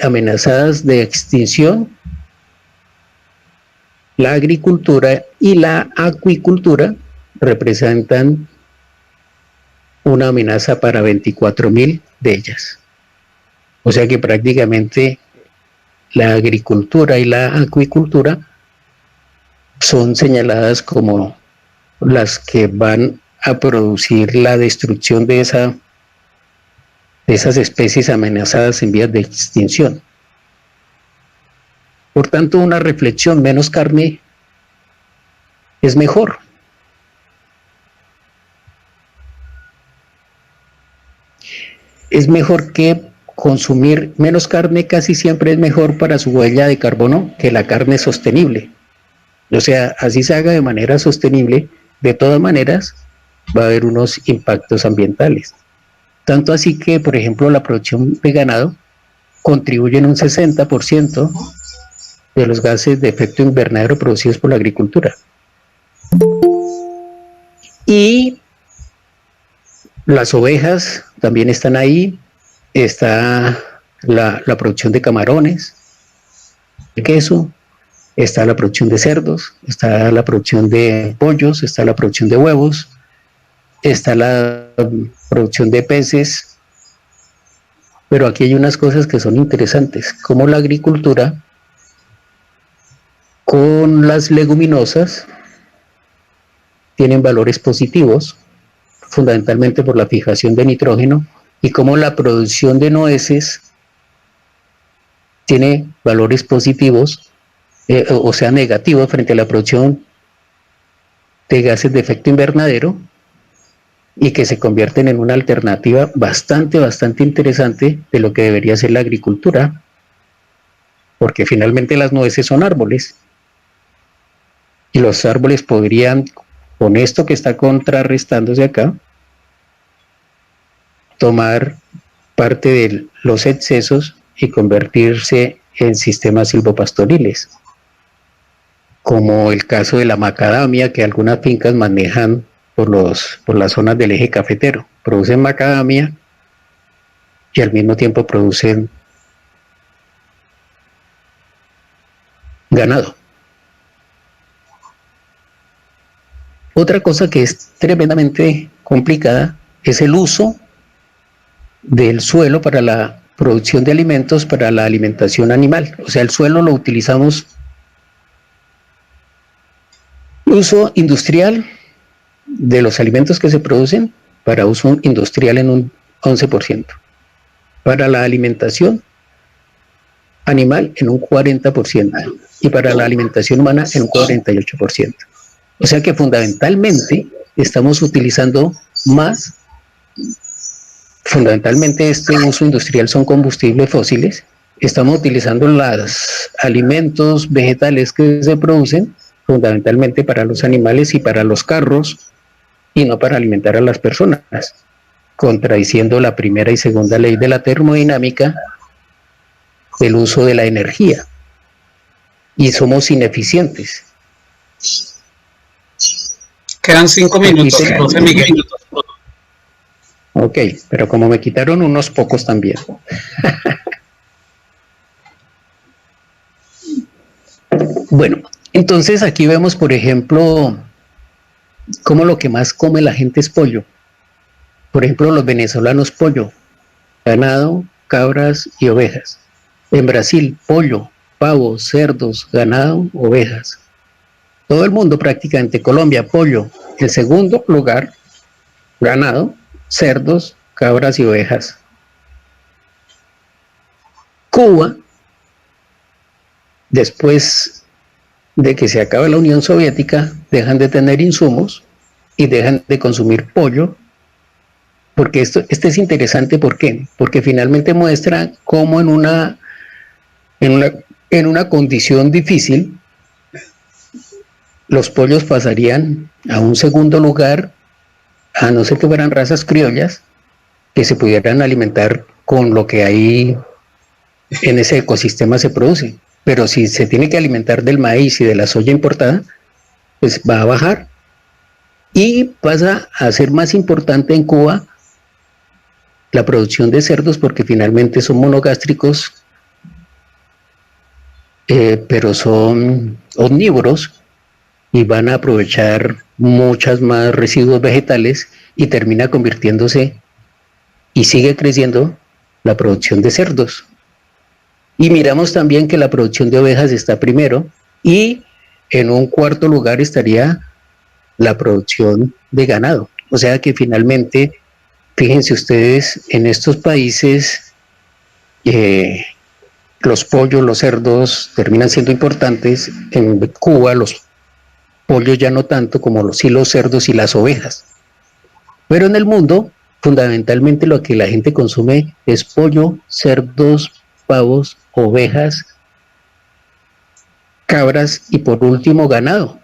amenazadas de extinción, la agricultura y la acuicultura representan una amenaza para 24.000 de ellas. O sea que prácticamente la agricultura y la acuicultura son señaladas como las que van a producir la destrucción de esas especies amenazadas en vías de extinción. Por tanto, una reflexión: menos carne es mejor. Es mejor que consumir menos carne, casi siempre es mejor para su huella de carbono que la carne sostenible. O sea, así se haga de manera sostenible, de todas maneras va a haber unos impactos ambientales. Tanto así que, por ejemplo, la producción de ganado contribuye en un 60% de los gases de efecto invernadero producidos por la agricultura. Y las ovejas también están ahí. Está la producción de camarones, de queso, está la producción de cerdos, está la producción de pollos, está la producción de huevos, está la producción de peces. Pero aquí hay unas cosas que son interesantes, como la agricultura con las leguminosas tienen valores positivos, fundamentalmente por la fijación de nitrógeno, y como la producción de nueces tiene valores positivos, o sea, negativos frente a la producción de gases de efecto invernadero, y que se convierten en una alternativa bastante interesante de lo que debería ser la agricultura, porque finalmente las nueces son árboles, y los árboles podrían, con esto que está contrarrestándose acá, tomar parte de los excesos y convertirse en sistemas silvopastoriles, como el caso de la macadamia, que algunas fincas manejan por las zonas del eje cafetero. Producen macadamia y al mismo tiempo producen ganado. Otra cosa que es tremendamente complicada es el uso del suelo para la producción de alimentos para la alimentación animal. O sea, el suelo lo utilizamos uso industrial de los alimentos que se producen para uso industrial en un 11%. Para la alimentación animal en un 40% y para la alimentación humana en un 48%. O sea que fundamentalmente estamos utilizando más, fundamentalmente este uso industrial son combustibles fósiles, estamos utilizando los alimentos vegetales que se producen fundamentalmente para los animales y para los carros y no para alimentar a las personas, contradiciendo la primera y segunda ley de la termodinámica del uso de la energía. Y somos ineficientes. Quedan 5 minutos, profe Miguel. Ok, pero como me quitaron unos pocos también. Bueno, entonces aquí vemos, por ejemplo, cómo lo que más come la gente es pollo. Por ejemplo, los venezolanos pollo, ganado, cabras y ovejas. En Brasil, pollo, pavo, cerdos, ganado, ovejas. Todo el mundo prácticamente, Colombia, pollo. El segundo lugar, ganado, cerdos, cabras y ovejas. Cuba, después de que se acaba la Unión Soviética, dejan de tener insumos y dejan de consumir pollo, porque este es interesante. ¿Por qué? Porque finalmente muestra cómo en una condición difícil los pollos pasarían a un segundo lugar, a no ser que fueran razas criollas que se pudieran alimentar con lo que ahí en ese ecosistema se produce. Pero si se tiene que alimentar del maíz y de la soya importada, pues va a bajar y pasa a ser más importante en Cuba la producción de cerdos, porque finalmente son monogástricos, pero son omnívoros y van a aprovechar muchas más residuos vegetales y termina convirtiéndose y sigue creciendo la producción de cerdos. Y miramos también que la producción de ovejas está primero y en un cuarto lugar estaría la producción de ganado. O sea que finalmente, fíjense ustedes, en estos países los pollos, los cerdos terminan siendo importantes. En Cuba los pollos ya no tanto como los cerdos y las ovejas. Pero en el mundo, fundamentalmente lo que la gente consume es pollo, cerdos, pavos, ovejas, cabras y por último ganado.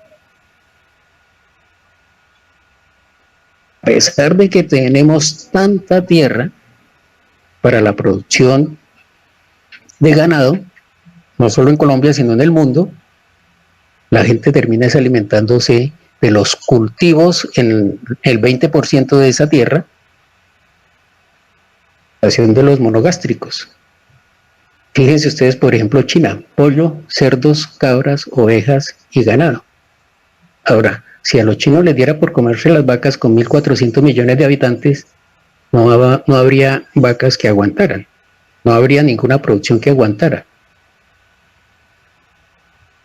A pesar de que tenemos tanta tierra para la producción de ganado, no solo en Colombia sino en el mundo, la gente termina alimentándose de los cultivos en el 20% de esa tierra, de los monogástricos. Fíjense ustedes, por ejemplo, China, pollo, cerdos, cabras, ovejas y ganado. Ahora, si a los chinos les diera por comerse las vacas con 1.400 millones de habitantes, no habría vacas que aguantaran, no habría ninguna producción que aguantara.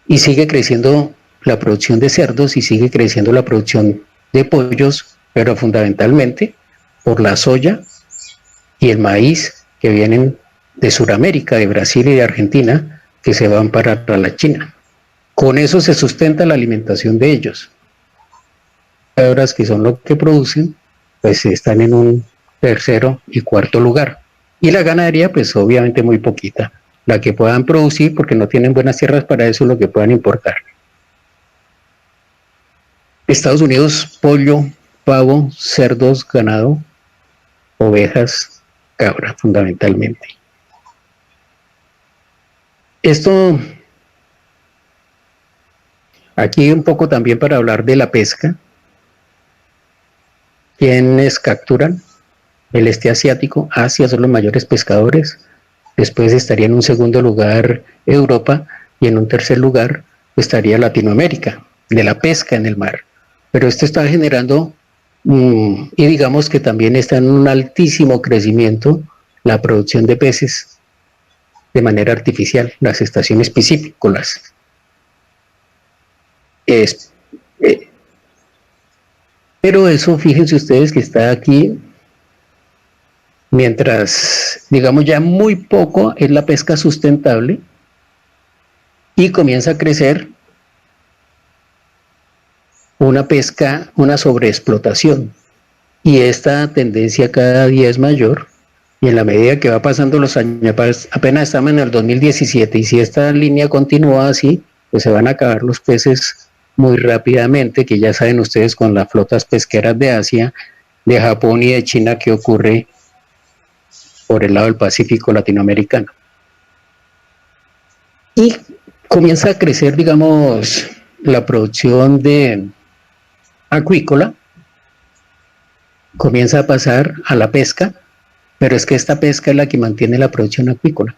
Y sigue creciendo la producción de cerdos y sigue creciendo la producción de pollos, pero fundamentalmente por la soya y el maíz que vienen de Sudamérica, de Brasil y de Argentina, que se van para la China. Con eso se sustenta la alimentación de ellos. Cabras, que son lo que producen, pues están en un tercero y cuarto lugar. Y la ganadería, pues obviamente muy poquita. La que puedan producir, porque no tienen buenas tierras para eso, lo que puedan importar. Estados Unidos, pollo, pavo, cerdos, ganado, ovejas, cabra, fundamentalmente. Esto, aquí un poco también para hablar de la pesca. ¿Quiénes capturan? El este asiático, Asia son los mayores pescadores. Después estaría en un segundo lugar Europa y en un tercer lugar estaría Latinoamérica, de la pesca en el mar. Pero esto está generando, y digamos que también está en un altísimo crecimiento, la producción de peces de manera artificial, las estaciones piscícolas. Pero eso, fíjense ustedes que está aquí, mientras, digamos, ya muy poco es la pesca sustentable y comienza a crecer una pesca, una sobreexplotación. Y esta tendencia cada día es mayor, y en la medida que va pasando los años, apenas estamos en el 2017, y si esta línea continúa así, pues se van a acabar los peces muy rápidamente, que ya saben ustedes con las flotas pesqueras de Asia, de Japón y de China, que ocurre por el lado del Pacífico latinoamericano. Y comienza a crecer, digamos, la producción de acuícola, comienza a pasar a la pesca, pero es que esta pesca es la que mantiene la producción acuícola.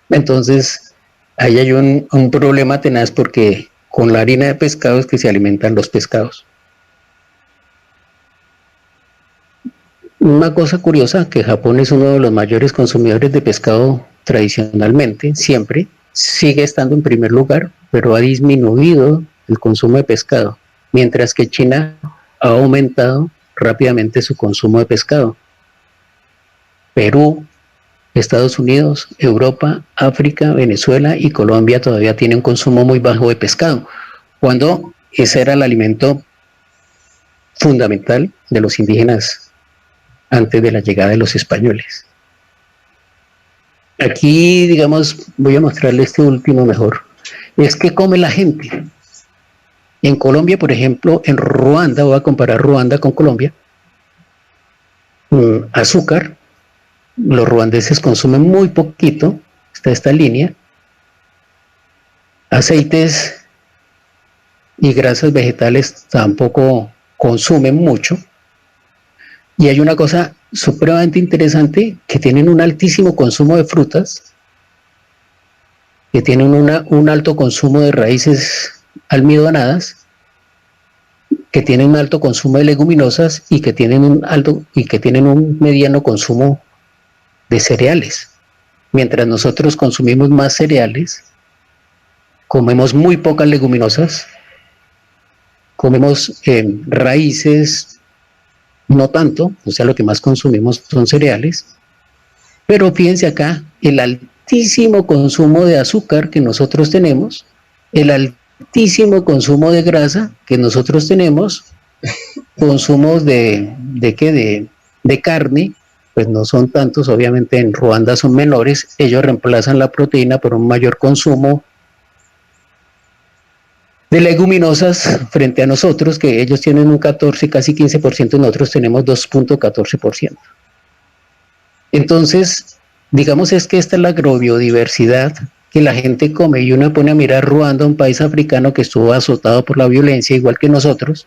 Entonces, ahí hay un problema tenaz, porque con la harina de pescados que se alimentan los pescados. Una cosa curiosa, que Japón es uno de los mayores consumidores de pescado tradicionalmente, siempre, sigue estando en primer lugar, pero ha disminuido el consumo de pescado, mientras que China ha aumentado rápidamente su consumo de pescado. Perú, Estados Unidos, Europa, África, Venezuela y Colombia todavía tienen un consumo muy bajo de pescado, cuando ese era el alimento fundamental de los indígenas antes de la llegada de los españoles. Aquí, digamos, voy a mostrarle este último mejor. Es que come la gente. En Colombia, por ejemplo, en Ruanda, voy a comparar Ruanda con Colombia, azúcar, los ruandeses consumen muy poquito, está esta línea, aceites y grasas vegetales tampoco consumen mucho, y hay una cosa supremamente interesante, que tienen un altísimo consumo de frutas, que tienen un alto consumo de raíces almidonadas, que tienen un alto consumo de leguminosas y que tienen un mediano consumo de cereales. Mientras nosotros consumimos más cereales, comemos muy pocas leguminosas, comemos raíces, no tanto, o sea, lo que más consumimos son cereales, pero fíjense acá, el altísimo consumo de azúcar que nosotros tenemos, el altísimo consumo de grasa que nosotros tenemos, consumos de carne, pues no son tantos, obviamente en Ruanda son menores, ellos reemplazan la proteína por un mayor consumo de leguminosas frente a nosotros, que ellos tienen un 14, casi 15%, y nosotros tenemos 2.14%. Entonces, digamos, es que esta es la agrobiodiversidad que la gente come, y uno pone a mirar Ruanda, un país africano que estuvo azotado por la violencia, igual que nosotros,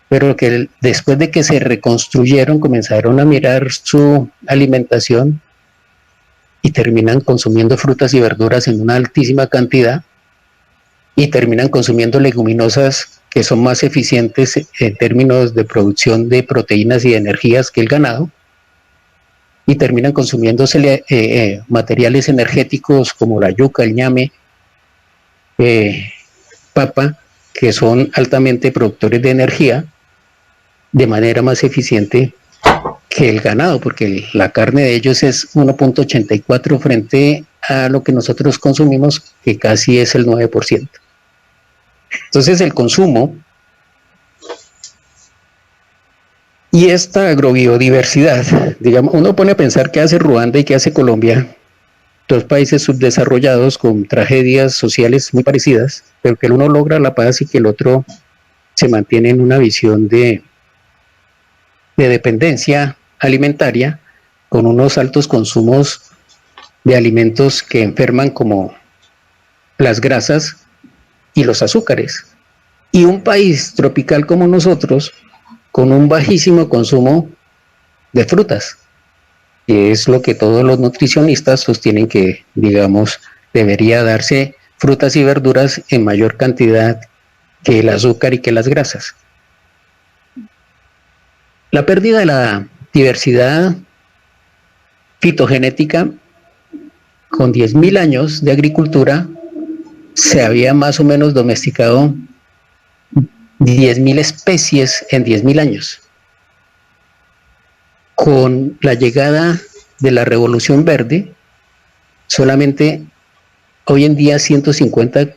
pero que después de que se reconstruyeron, comenzaron a mirar su alimentación y terminan consumiendo frutas y verduras en una altísima cantidad, y terminan consumiendo leguminosas que son más eficientes en términos de producción de proteínas y de energías que el ganado, y terminan consumiéndose materiales energéticos como la yuca, el ñame, papa, que son altamente productores de energía, de manera más eficiente que el ganado, porque la carne de ellos es 1.84 frente a lo que nosotros consumimos, que casi es el 9%. Entonces el consumo y esta agrobiodiversidad, digamos, uno pone a pensar qué hace Ruanda y qué hace Colombia, dos países subdesarrollados con tragedias sociales muy parecidas, pero que el uno logra la paz y que el otro se mantiene en una visión de dependencia alimentaria, con unos altos consumos de alimentos que enferman, como las grasas y los azúcares. Y un país tropical como nosotros, con un bajísimo consumo de frutas, que es lo que todos los nutricionistas sostienen que, digamos, debería darse frutas y verduras en mayor cantidad que el azúcar y que las grasas. La pérdida de la diversidad fitogenética, con 10.000 años de agricultura, se había más o menos domesticado 10.000 especies en 10.000 años. Con la llegada de la Revolución Verde, solamente hoy en día 150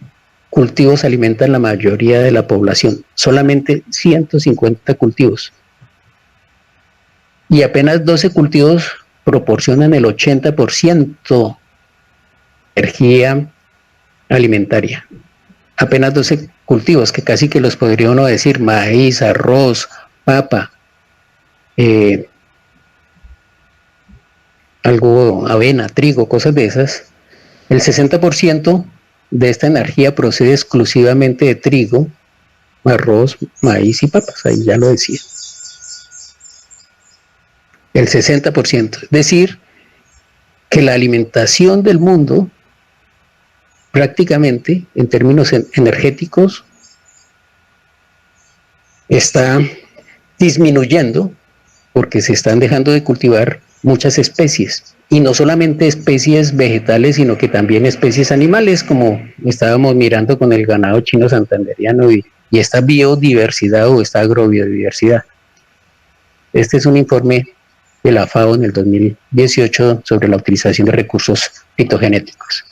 cultivos alimentan la mayoría de la población, solamente 150 cultivos. Y apenas 12 cultivos proporcionan el 80% de energía alimentaria. Apenas 12 cultivos, que casi que los podría uno decir: maíz, arroz, papa, algo, avena, trigo, cosas de esas. El 60% de esta energía procede exclusivamente de trigo, arroz, maíz y papas, ahí ya lo decía. El 60%, es decir, que la alimentación del mundo prácticamente en términos energéticos está disminuyendo porque se están dejando de cultivar muchas especies, y no solamente especies vegetales, sino que también especies animales, como estábamos mirando con el ganado chino santanderiano y esta biodiversidad o esta agrobiodiversidad. Este es un informe de la FAO en el 2018 sobre la utilización de recursos fitogenéticos.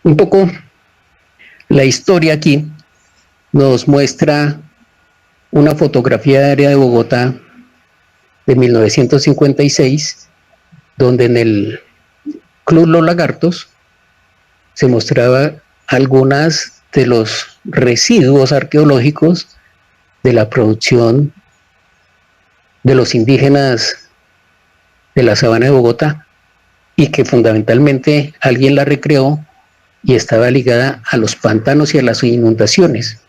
Un poco la historia aquí nos muestra una fotografía de área de Bogotá de 1956, donde en el Club Los Lagartos se mostraba algunas de los residuos arqueológicos de la producción de los indígenas de la sabana de Bogotá, y que fundamentalmente alguien la recreó y estaba ligada a los pantanos y a las inundaciones.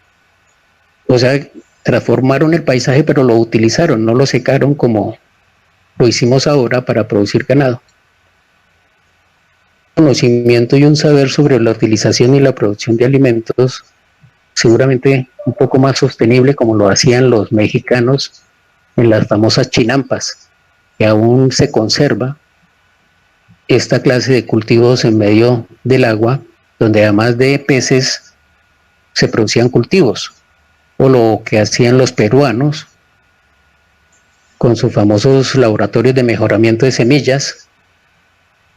O sea, transformaron el paisaje, pero lo utilizaron, no lo secaron como lo hicimos ahora para producir ganado. Conocimiento y un saber sobre la utilización y la producción de alimentos, seguramente un poco más sostenible, como lo hacían los mexicanos en las famosas chinampas, que aún se conserva esta clase de cultivos en medio del agua, donde además de peces se producían cultivos, o lo que hacían los peruanos con sus famosos laboratorios de mejoramiento de semillas,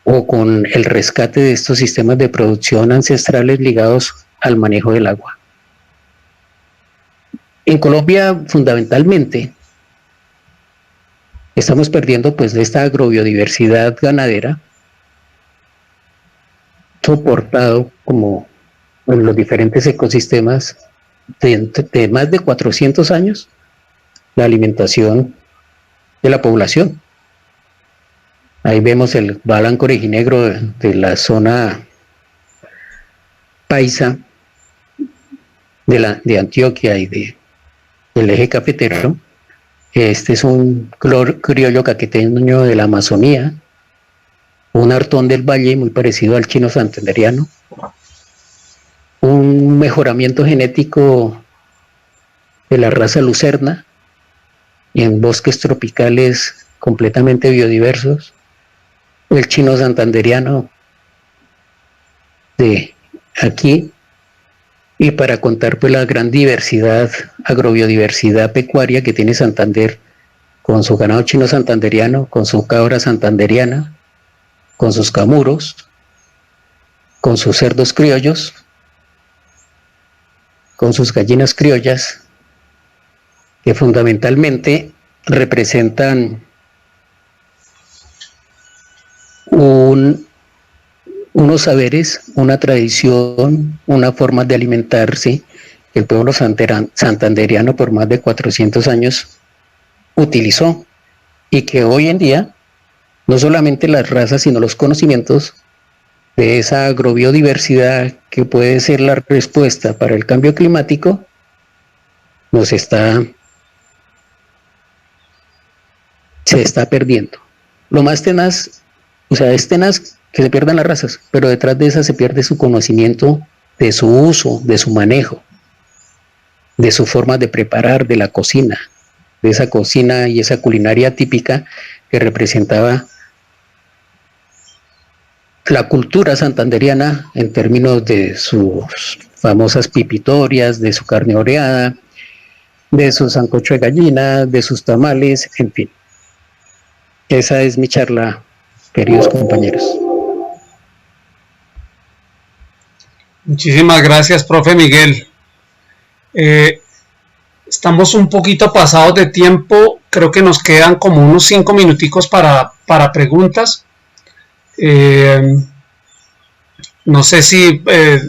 o con el rescate de estos sistemas de producción ancestrales ligados al manejo del agua. En Colombia, fundamentalmente, estamos perdiendo pues de esta agrobiodiversidad ganadera, soportado como en los diferentes ecosistemas de más de 400 años, la alimentación de la población. Ahí vemos el balanco orejinegro de la zona paisa de Antioquia y del eje cafetero. Este es un criollo caqueteño de la Amazonía, un artón del valle muy parecido al chino santanderiano, un mejoramiento genético de la raza lucerna en bosques tropicales completamente biodiversos, el chino santanderiano de aquí, y para contar pues la gran diversidad, agrobiodiversidad pecuaria que tiene Santander, con su ganado chino santanderiano, con su cabra santanderiana, con sus camuros, con sus cerdos criollos, con sus gallinas criollas, que fundamentalmente representan unos saberes, una tradición, una forma de alimentarse que el pueblo santanderiano por más de 400 años utilizó, y que hoy en día no solamente las razas, sino los conocimientos de esa agrobiodiversidad que puede ser la respuesta para el cambio climático, se está perdiendo. Lo más tenaz, o sea, es tenaz que se pierdan las razas, pero detrás de esas se pierde su conocimiento de su uso, de su manejo, de su forma de preparar, de la cocina, de esa cocina y esa culinaria típica que representaba la cultura santanderiana en términos de sus famosas pipitorias, de su carne oreada, de su sancocho de gallina, de sus tamales, en fin. Esa es mi charla, queridos compañeros. Muchísimas gracias, profe Miguel. Estamos un poquito pasados de tiempo, creo que nos quedan como unos 5 minuticos para preguntas. No sé si,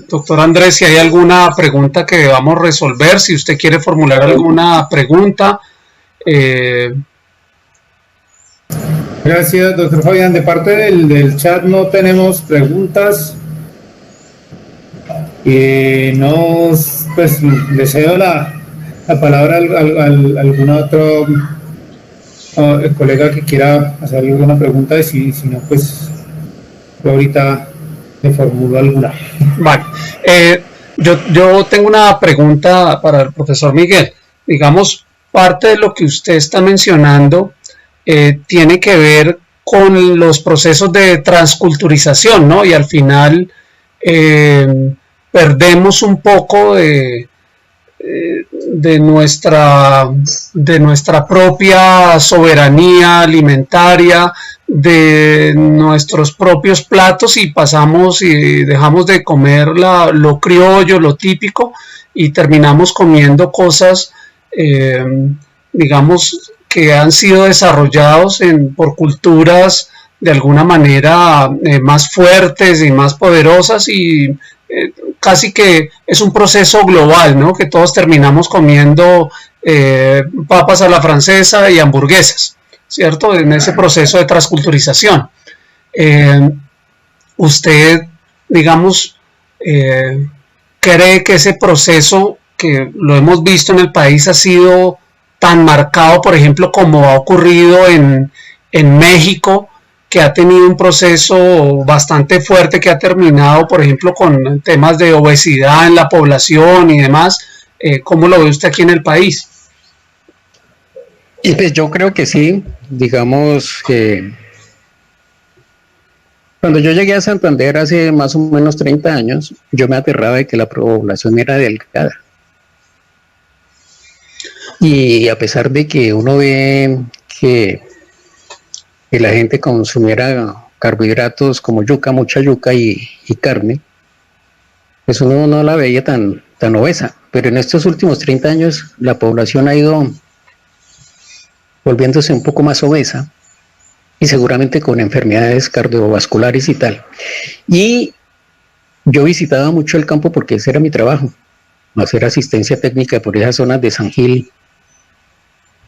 doctor Andrés, si hay alguna pregunta que debamos resolver, si usted quiere formular alguna pregunta. Gracias, doctor Fabián. De parte del chat no tenemos preguntas. Pues le cedo la palabra a algún otro colega que quiera hacer alguna pregunta, y si no, pues yo ahorita le formulo alguna. Vale. Yo tengo una pregunta para el profesor Miguel. Digamos, parte de lo que usted está mencionando tiene que ver con los procesos de transculturización, ¿no? Y al final perdemos un poco de nuestra propia soberanía alimentaria, de nuestros propios platos, y pasamos y dejamos de comer lo criollo, lo típico, y terminamos comiendo cosas, digamos, que han sido desarrollados por culturas de alguna manera más fuertes y más poderosas, y casi que es un proceso global, ¿no? Que todos terminamos comiendo papas a la francesa y hamburguesas, ¿cierto? En ese proceso de transculturización. Usted, digamos, cree que ese proceso, que lo hemos visto en el país, ha sido tan marcado, por ejemplo, como ha ocurrido en México, que ha tenido un proceso bastante fuerte, que ha terminado, por ejemplo, con temas de obesidad en la población y demás? ¿Cómo lo ve usted aquí en el país? Y pues yo creo que sí. Digamos que cuando yo llegué a Santander hace más o menos 30 años, yo me aterraba de que la población era delgada. Y a pesar de que uno ve que la gente consumiera carbohidratos como yuca, mucha yuca y carne, pues uno no la veía tan obesa. Pero en estos últimos 30 años la población ha ido volviéndose un poco más obesa, y seguramente con enfermedades cardiovasculares y tal. Y yo visitaba mucho el campo porque ese era mi trabajo, hacer asistencia técnica por esas zonas de San Gil,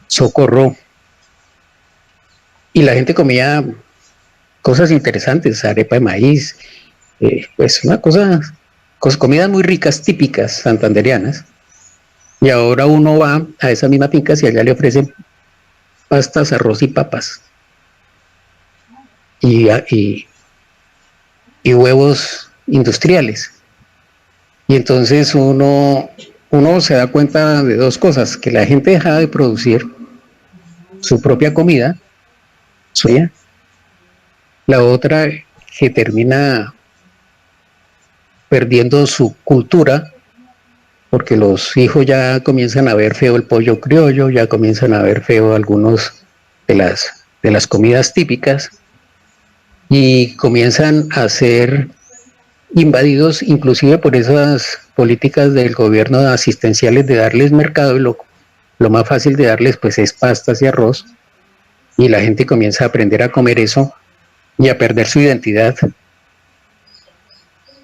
Socorro, y la gente comía cosas interesantes, arepa de maíz, pues comidas muy ricas, típicas santanderianas. Y ahora uno va a esa misma finca y allá le ofrecen pastas, arroz y papas, y huevos industriales. Y entonces uno se da cuenta de dos cosas: que la gente deja de producir su propia comida suya, la otra, que termina perdiendo su cultura, porque los hijos ya comienzan a ver feo el pollo criollo, ya comienzan a ver feo algunos de las comidas típicas, y comienzan a ser invadidos inclusive por esas políticas del gobierno asistenciales de darles mercado, y lo más fácil de darles pues es pastas y arroz, y la gente comienza a aprender a comer eso y a perder su identidad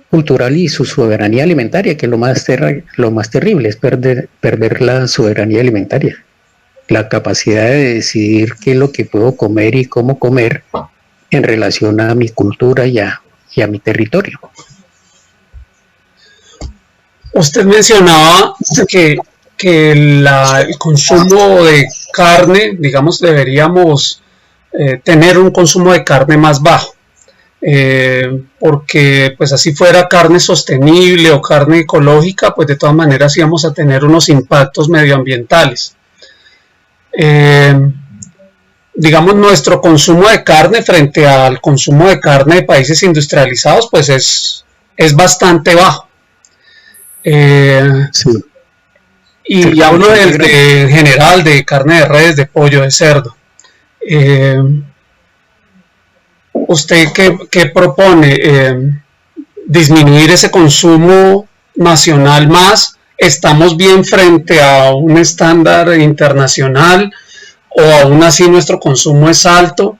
cultural y su soberanía alimentaria, que es lo más terrible, es perder la soberanía alimentaria, la capacidad de decidir qué es lo que puedo comer y cómo comer en relación a mi cultura y a mi territorio. Usted mencionaba que el consumo de carne, digamos, deberíamos tener un consumo de carne más bajo, porque pues así fuera carne sostenible o carne ecológica, pues de todas maneras íbamos a tener unos impactos medioambientales. digamos, nuestro consumo de carne frente al consumo de carne de países industrializados, pues es bastante bajo. Sí. Y hablo de general de carne de res, de pollo, de cerdo. ¿Usted qué propone? ¿Disminuir ese consumo nacional más? ¿Estamos bien frente a un estándar internacional? ¿O aún así nuestro consumo es alto?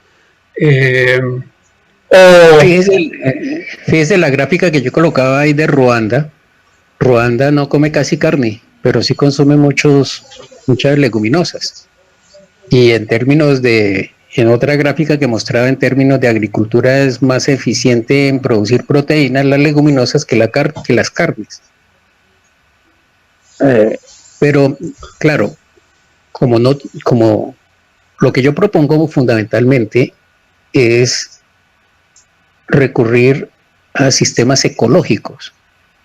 Fíjese la gráfica que yo colocaba ahí de Ruanda. Ruanda no come casi carne, pero sí consume muchas leguminosas. Y en otra gráfica que mostraba en términos de agricultura, es más eficiente en producir proteínas las leguminosas que las carnes. Pero claro, como lo que yo propongo fundamentalmente es recurrir a sistemas ecológicos,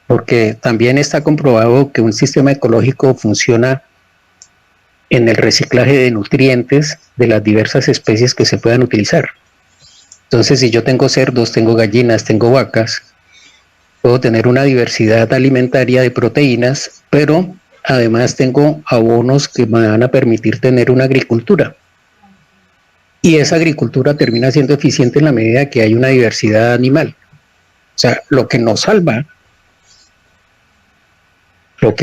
porque también está comprobado que un sistema ecológico funciona en el reciclaje de nutrientes de las diversas especies que se puedan utilizar. Entonces, si yo tengo cerdos, tengo gallinas, tengo vacas, puedo tener una diversidad alimentaria de proteínas, pero además tengo abonos que me van a permitir tener una agricultura. Y esa agricultura termina siendo eficiente en la medida que hay una diversidad animal. O sea, lo que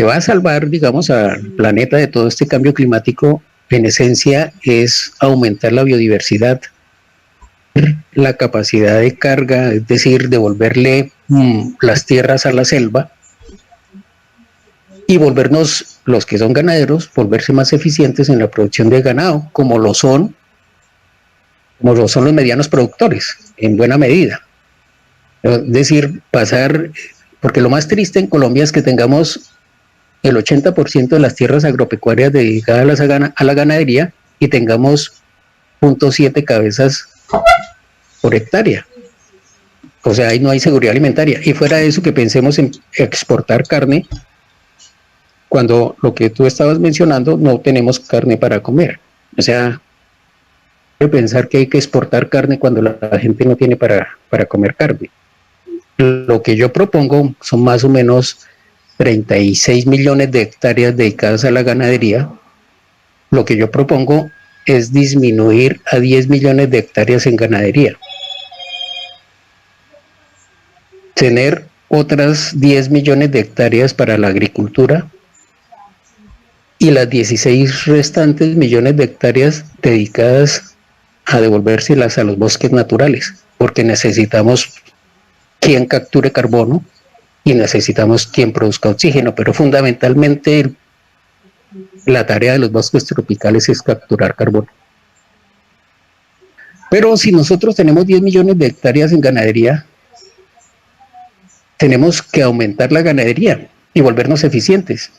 va a salvar, digamos, al planeta de todo este cambio climático, en esencia, es aumentar la biodiversidad, la capacidad de carga, es decir, devolverle las tierras a la selva y volvernos, los que son ganaderos, volverse más eficientes en la producción de ganado, como lo son los medianos productores, en buena medida. Es decir, porque lo más triste en Colombia es que tengamos el 80% de las tierras agropecuarias dedicadas a la ganadería y tengamos 0.7 cabezas por hectárea. O sea, ahí no hay seguridad alimentaria. Y fuera de eso, que pensemos en exportar carne, cuando lo que tú estabas mencionando, no tenemos carne para comer. O sea, pensar que hay que exportar carne cuando la gente no tiene para comer carne. Lo que yo propongo son más o menos 36 millones de hectáreas dedicadas a la ganadería. Lo que yo propongo es disminuir a 10 millones de hectáreas en ganadería. Tener otras 10 millones de hectáreas para la agricultura y las 16 restantes millones de hectáreas dedicadas a devolvérselas a los bosques naturales, porque necesitamos quien capture carbono y necesitamos quien produzca oxígeno, pero fundamentalmente la tarea de los bosques tropicales es capturar carbono. Pero si nosotros tenemos 10 millones de hectáreas en ganadería, tenemos que aumentar la ganadería y volvernos eficientes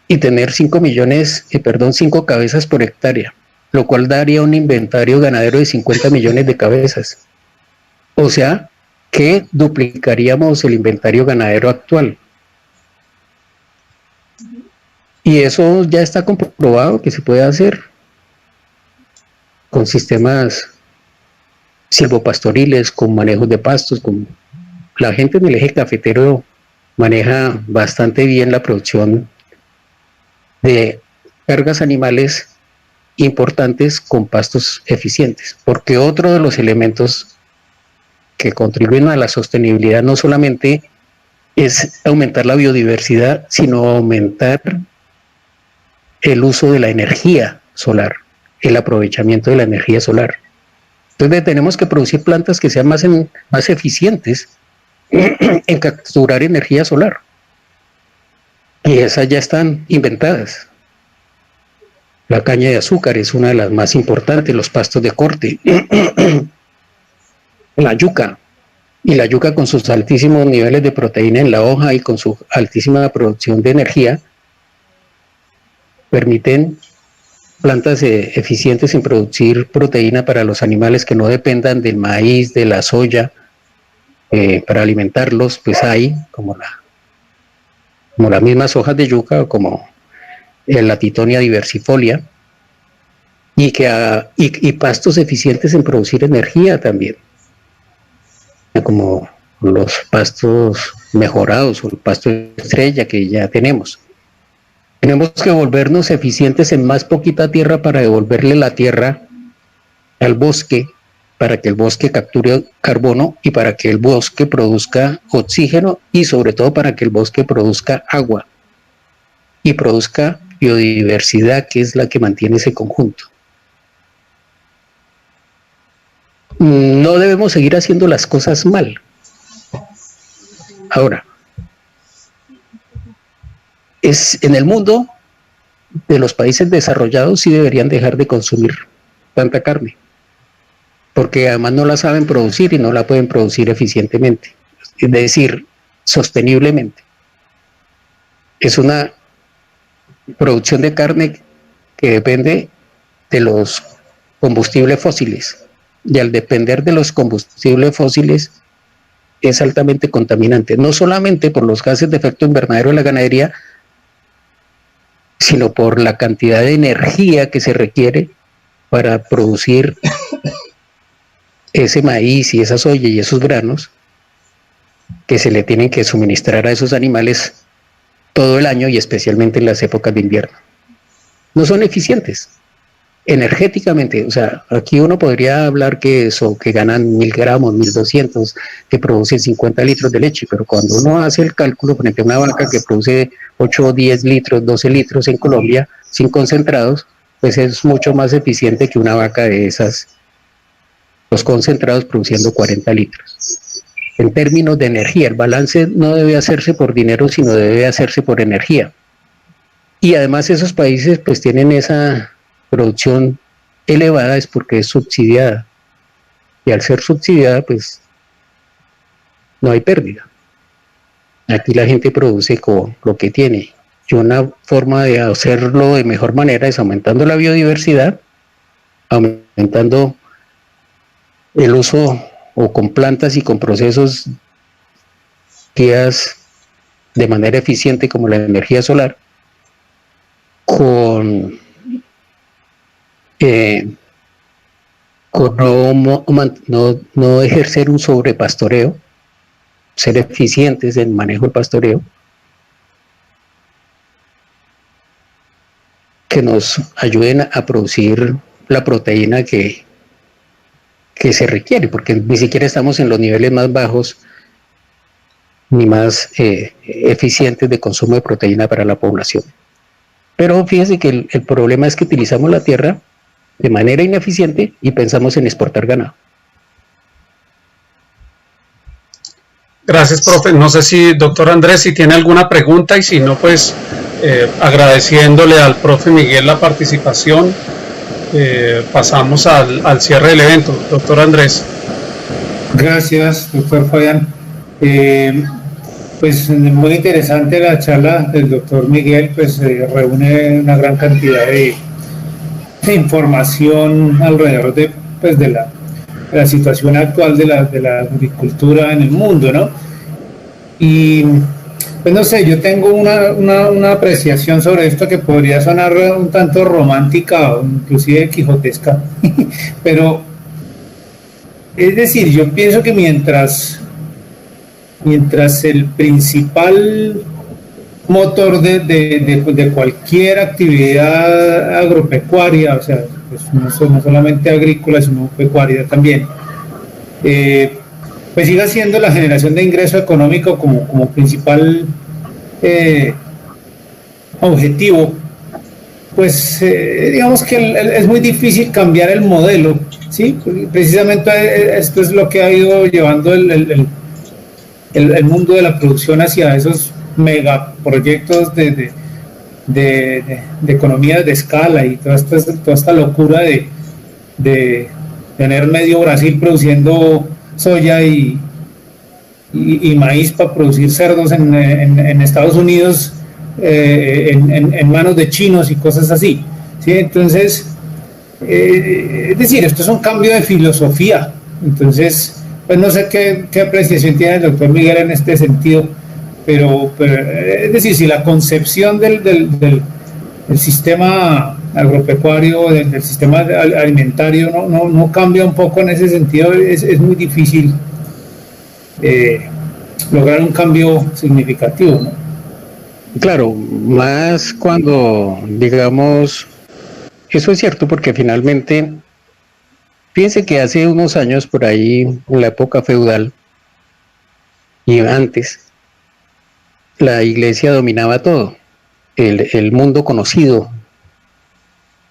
y tener 5 cabezas por hectárea, lo cual daría un inventario ganadero de 50 millones de cabezas. O sea, que duplicaríamos el inventario ganadero actual. Y eso ya está comprobado que se puede hacer con sistemas silvopastoriles, con manejos de pastos. La gente en el eje cafetero maneja bastante bien la producción de cargas animales importantes con pastos eficientes, porque otro de los elementos que contribuyen a la sostenibilidad no solamente es aumentar la biodiversidad, sino aumentar el uso de la energía solar, el aprovechamiento de la energía solar. Entonces tenemos que producir plantas que sean más eficientes en capturar energía solar. Y esas ya están inventadas. La caña de azúcar es una de las más importantes, los pastos de corte. La yuca, y la yuca con sus altísimos niveles de proteína en la hoja y con su altísima producción de energía, permiten plantas eficientes en producir proteína para los animales que no dependan del maíz, de la soya, para alimentarlos. Pues hay como las mismas hojas de yuca, o como la Titonia diversifolia, y pastos eficientes en producir energía también, como los pastos mejorados o el pasto estrella que ya tenemos. Tenemos que volvernos eficientes en más poquita tierra para devolverle la tierra al bosque, para que el bosque capture carbono y para que el bosque produzca oxígeno y sobre todo para que el bosque produzca agua y produzca biodiversidad, que es la que mantiene ese conjunto. No debemos seguir haciendo las cosas mal. Ahora, en el mundo de los países desarrollados sí deberían dejar de consumir tanta carne, porque además no la saben producir y no la pueden producir eficientemente, es decir, sosteniblemente. Es una producción de carne que depende de los combustibles fósiles, y al depender de los combustibles fósiles es altamente contaminante, no solamente por los gases de efecto invernadero de la ganadería, sino por la cantidad de energía que se requiere para producir ese maíz y esa soya y esos granos que se le tienen que suministrar a esos animales todo el año y especialmente en las épocas de invierno. No son eficientes energéticamente. O sea, aquí uno podría hablar que ganan 1000 gramos, 1200, que producen 50 litros de leche, pero cuando uno hace el cálculo frente a una vaca que produce 8 o 10 litros, 12 litros en Colombia, sin concentrados, pues es mucho más eficiente que una vaca de esas, los concentrados produciendo 40 litros. En términos de energía, el balance no debe hacerse por dinero, sino debe hacerse por energía. Y además esos países pues tienen esa producción elevada es porque es subsidiada. Y al ser subsidiada, pues no hay pérdida. Aquí la gente produce con lo que tiene. Y una forma de hacerlo de mejor manera es aumentando la biodiversidad, aumentando el uso o con plantas y con procesos guías de manera eficiente como la energía solar, con no ejercer un sobrepastoreo, ser eficientes en el manejo del pastoreo, que nos ayuden a producir la proteína que se requiere, porque ni siquiera estamos en los niveles más bajos ni más eficientes de consumo de proteína para la población. Pero fíjense que el problema es que utilizamos la tierra de manera ineficiente y pensamos en exportar ganado. Gracias, profe. No sé si, doctor Andrés, si tiene alguna pregunta, y si no, pues agradeciéndole al profe Miguel la participación, pasamos al cierre del evento. Doctor Andrés. Gracias, doctor Fabián. Pues muy interesante la charla del doctor Miguel, pues reúne una gran cantidad de información alrededor de la situación actual de la agricultura en el mundo, ¿no? Y pues no sé, yo tengo una apreciación sobre esto que podría sonar un tanto romántica o inclusive quijotesca, pero es decir, yo pienso que mientras el principal motor de cualquier actividad agropecuaria, o sea, pues no solamente agrícola, sino pecuaria también, pues siga siendo la generación de ingreso económico como principal objetivo, pues digamos que es muy difícil cambiar el modelo, ¿sí? Precisamente esto es lo que ha ido llevando el mundo de la producción hacia esos megaproyectos de economías de escala y toda esta locura de tener medio Brasil produciendo soya y maíz para producir cerdos en Estados Unidos en manos de chinos y cosas así, ¿sí? Entonces, es decir, esto es un cambio de filosofía. Entonces, pues no sé qué apreciación tiene el doctor Miguel en este sentido, pero es decir, si la concepción del sistema agropecuario, del sistema alimentario, no cambia un poco en ese sentido. Es muy difícil lograr un cambio significativo, ¿no? Claro, más cuando, digamos, eso es cierto porque finalmente, fíjense que hace unos años por ahí, en la época feudal y antes, la iglesia dominaba todo, el mundo conocido,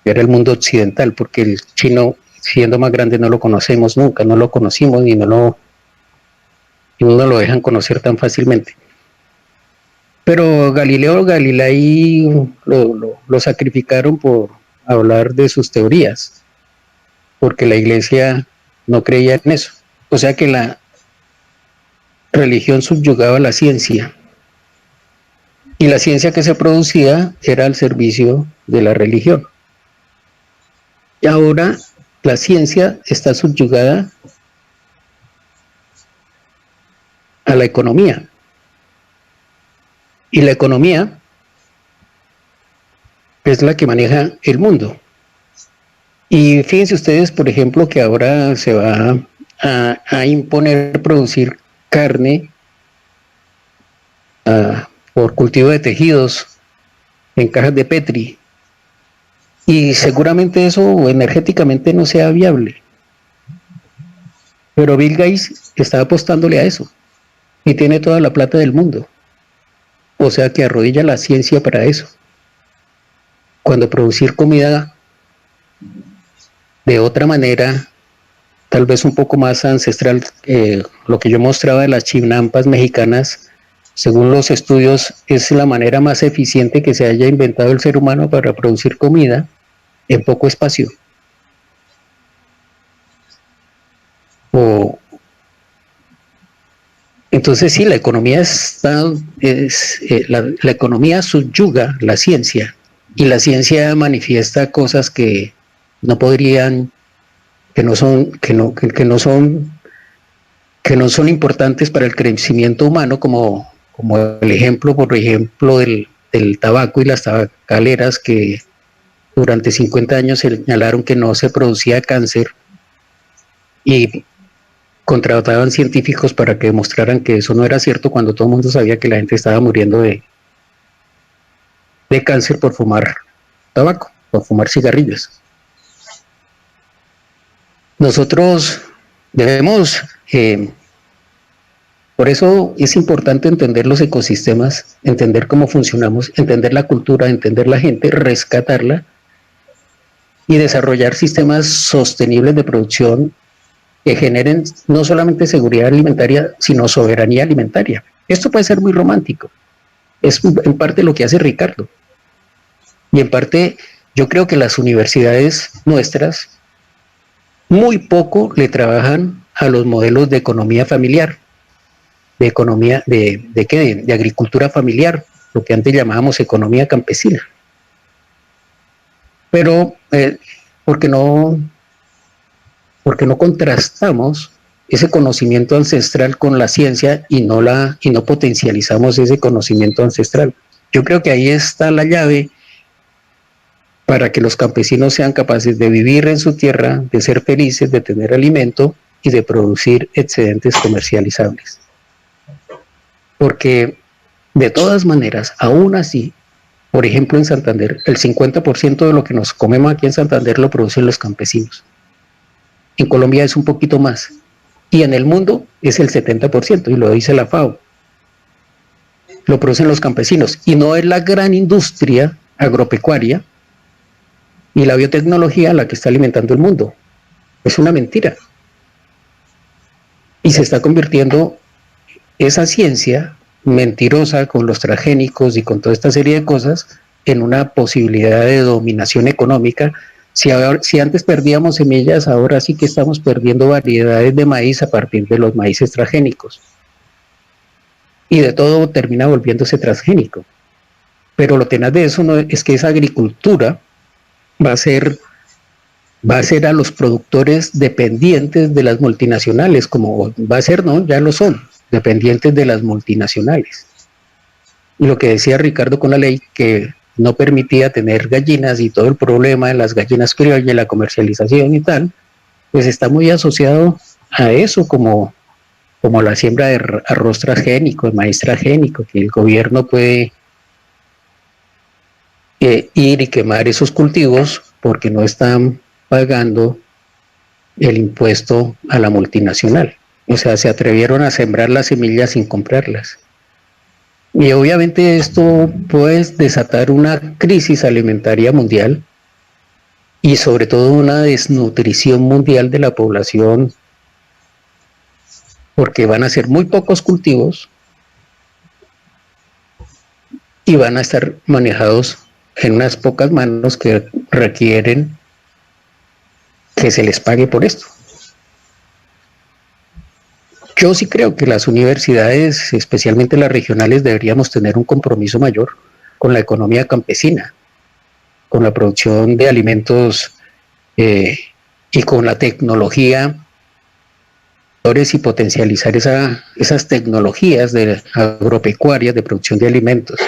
era el mundo occidental, porque el chino, siendo más grande, no lo conocemos nunca, no lo conocimos y no lo dejan conocer tan fácilmente. Pero Galileo Galilei lo sacrificaron por hablar de sus teorías, porque la iglesia no creía en eso. O sea que la religión subyugaba la ciencia, y la ciencia que se producía era al servicio de la religión. Y ahora la ciencia está subyugada a la economía. Y la economía es la que maneja el mundo. Y fíjense ustedes, por ejemplo, que ahora se va a imponer producir carne por cultivo de tejidos en cajas de Petri. Y seguramente eso energéticamente no sea viable. Pero Bill Gates está apostándole a eso y tiene toda la plata del mundo. O sea que arrodilla la ciencia para eso. Cuando producir comida de otra manera, tal vez un poco más ancestral, lo que yo mostraba de las chinampas mexicanas, según los estudios, es la manera más eficiente que se haya inventado el ser humano para producir comida en poco espacio. Entonces sí, la economía la economía subyuga la ciencia, y la ciencia manifiesta cosas que no podrían, que no son importantes para el crecimiento humano, como el ejemplo, por ejemplo, del tabaco y las tabacaleras, que durante 50 años señalaron que no se producía cáncer y contrataban científicos para que demostraran que eso no era cierto, cuando todo el mundo sabía que la gente estaba muriendo de cáncer por fumar tabaco, por fumar cigarrillos. Nosotros debemos, por eso es importante entender los ecosistemas, entender cómo funcionamos, entender la cultura, entender la gente, rescatarla y desarrollar sistemas sostenibles de producción que generen no solamente seguridad alimentaria, sino soberanía alimentaria. Esto puede ser muy romántico. Es en parte lo que hace Ricardo. Y en parte yo creo que las universidades nuestras muy poco le trabajan a los modelos de economía familiar, de economía, de agricultura familiar, lo que antes llamábamos economía campesina. Pero, porque no contrastamos ese conocimiento ancestral con la ciencia y no potencializamos ese conocimiento ancestral. Yo creo que ahí está la llave para que los campesinos sean capaces de vivir en su tierra, de ser felices, de tener alimento y de producir excedentes comercializables. Porque de todas maneras, aún así, por ejemplo en Santander, el 50% de lo que nos comemos aquí en Santander lo producen los campesinos. En Colombia es un poquito más, y en el mundo es el 70%, y lo dice la FAO. Lo producen los campesinos, y no es la gran industria agropecuaria y la biotecnología la que está alimentando el mundo. Es una mentira. Y se está convirtiendo esa ciencia mentirosa con los transgénicos y con toda esta serie de cosas en una posibilidad de dominación económica. Si antes perdíamos semillas, ahora sí que estamos perdiendo variedades de maíz a partir de los maíces transgénicos. Y de todo termina volviéndose transgénico. Pero lo tenaz de eso es que esa agricultura va a ser a los productores dependientes de las multinacionales, como va a ser, no, ya lo son, dependientes de las multinacionales. Y lo que decía Ricardo con la ley, que no permitía tener gallinas, y todo el problema de las gallinas criollas, la comercialización y tal, pues está muy asociado a eso, como la siembra de arroz transgénico, de maíz transgénico, que el gobierno puede ir y quemar esos cultivos porque no están pagando el impuesto a la multinacional. O sea, se atrevieron a sembrar las semillas sin comprarlas. Y obviamente esto puede desatar una crisis alimentaria mundial y sobre todo una desnutrición mundial de la población, porque van a ser muy pocos cultivos y van a estar manejados en unas pocas manos que requieren que se les pague por esto. Yo sí creo que las universidades, especialmente las regionales, deberíamos tener un compromiso mayor con la economía campesina, con la producción de alimentos y con la tecnología, y potencializar esas tecnologías agropecuarias de producción de alimentos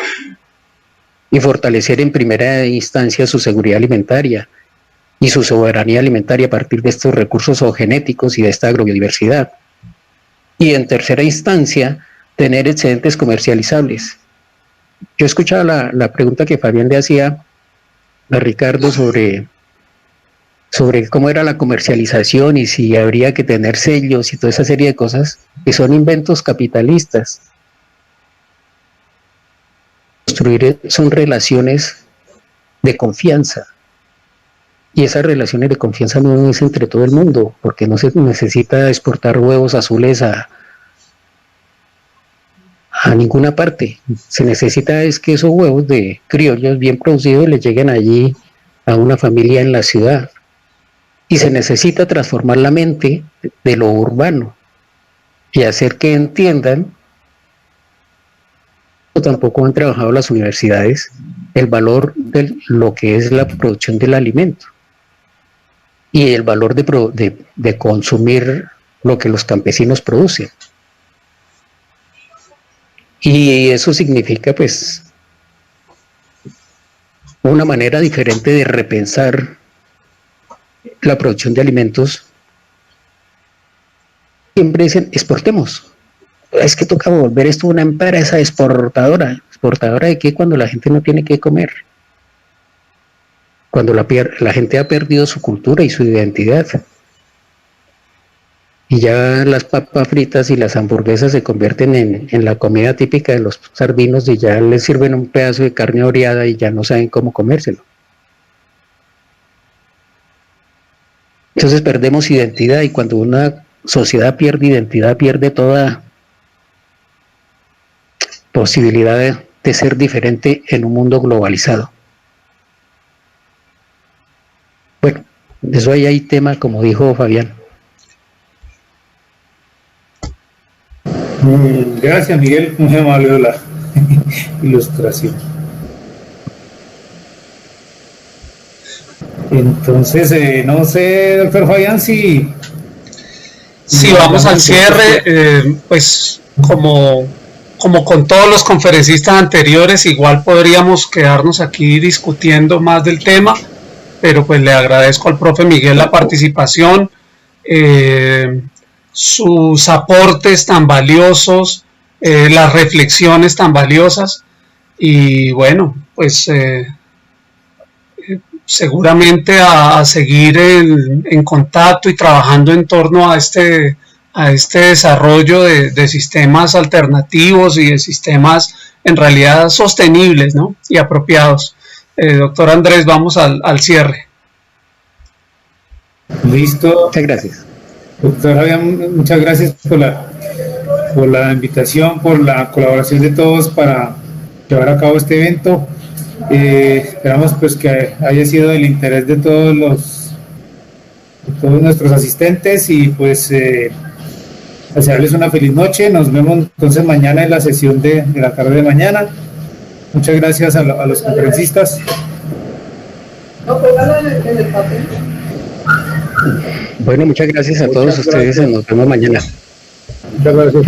y fortalecer en primera instancia su seguridad alimentaria y su soberanía alimentaria a partir de estos recursos zoogenéticos y de esta agrobiodiversidad. Y en tercera instancia, tener excedentes comercializables. Yo escuchaba la pregunta que Fabián le hacía a Ricardo sobre cómo era la comercialización y si habría que tener sellos y toda esa serie de cosas que son inventos capitalistas. Construir son relaciones de confianza, y esas relaciones de confianza no es entre todo el mundo, porque no se necesita exportar huevos azules a ninguna parte. Se necesita es que esos huevos de criollos bien producidos le lleguen allí a una familia en la ciudad. Y se necesita transformar la mente de lo urbano y hacer que entiendan, tampoco han trabajado las universidades, el valor de lo que es la producción del alimento y el valor de consumir lo que los campesinos producen. Y eso significa, pues, una manera diferente de repensar la producción de alimentos. Siempre dicen, exportemos. Es que toca volver esto una empresa exportadora. ¿Exportadora de qué? Cuando la gente no tiene que comer. Cuando la gente ha perdido su cultura y su identidad. Y ya las papas fritas y las hamburguesas se convierten en la comida típica de los sardinos, y ya les sirven un pedazo de carne oreada y ya no saben cómo comérselo. Entonces perdemos identidad, y cuando una sociedad pierde identidad, pierde toda posibilidad de ser diferente en un mundo globalizado. Bueno, eso ahí hay tema, como dijo Fabián. Gracias, Miguel, muy amable la ilustración. Entonces, no sé, doctor Fabián, si vamos al cierre, pues como con todos los conferencistas anteriores, igual podríamos quedarnos aquí discutiendo más del tema, pero pues le agradezco al profe Miguel la participación, sus aportes tan valiosos, las reflexiones tan valiosas, y bueno, pues seguramente a seguir en contacto y trabajando en torno a este desarrollo de sistemas alternativos y de sistemas en realidad sostenibles, ¿no? Y apropiados. Doctor Andrés, vamos al cierre. Listo. Muchas gracias. Doctor Fabián, muchas gracias por la invitación, por la colaboración de todos para llevar a cabo este evento. Esperamos pues que haya sido del interés de todos nuestros asistentes, y pues desearles una feliz noche. Nos vemos entonces mañana en la sesión de la tarde de mañana. Muchas gracias a los conferencistas. Bueno, muchas gracias a todos ustedes. Nos vemos mañana. Muchas gracias.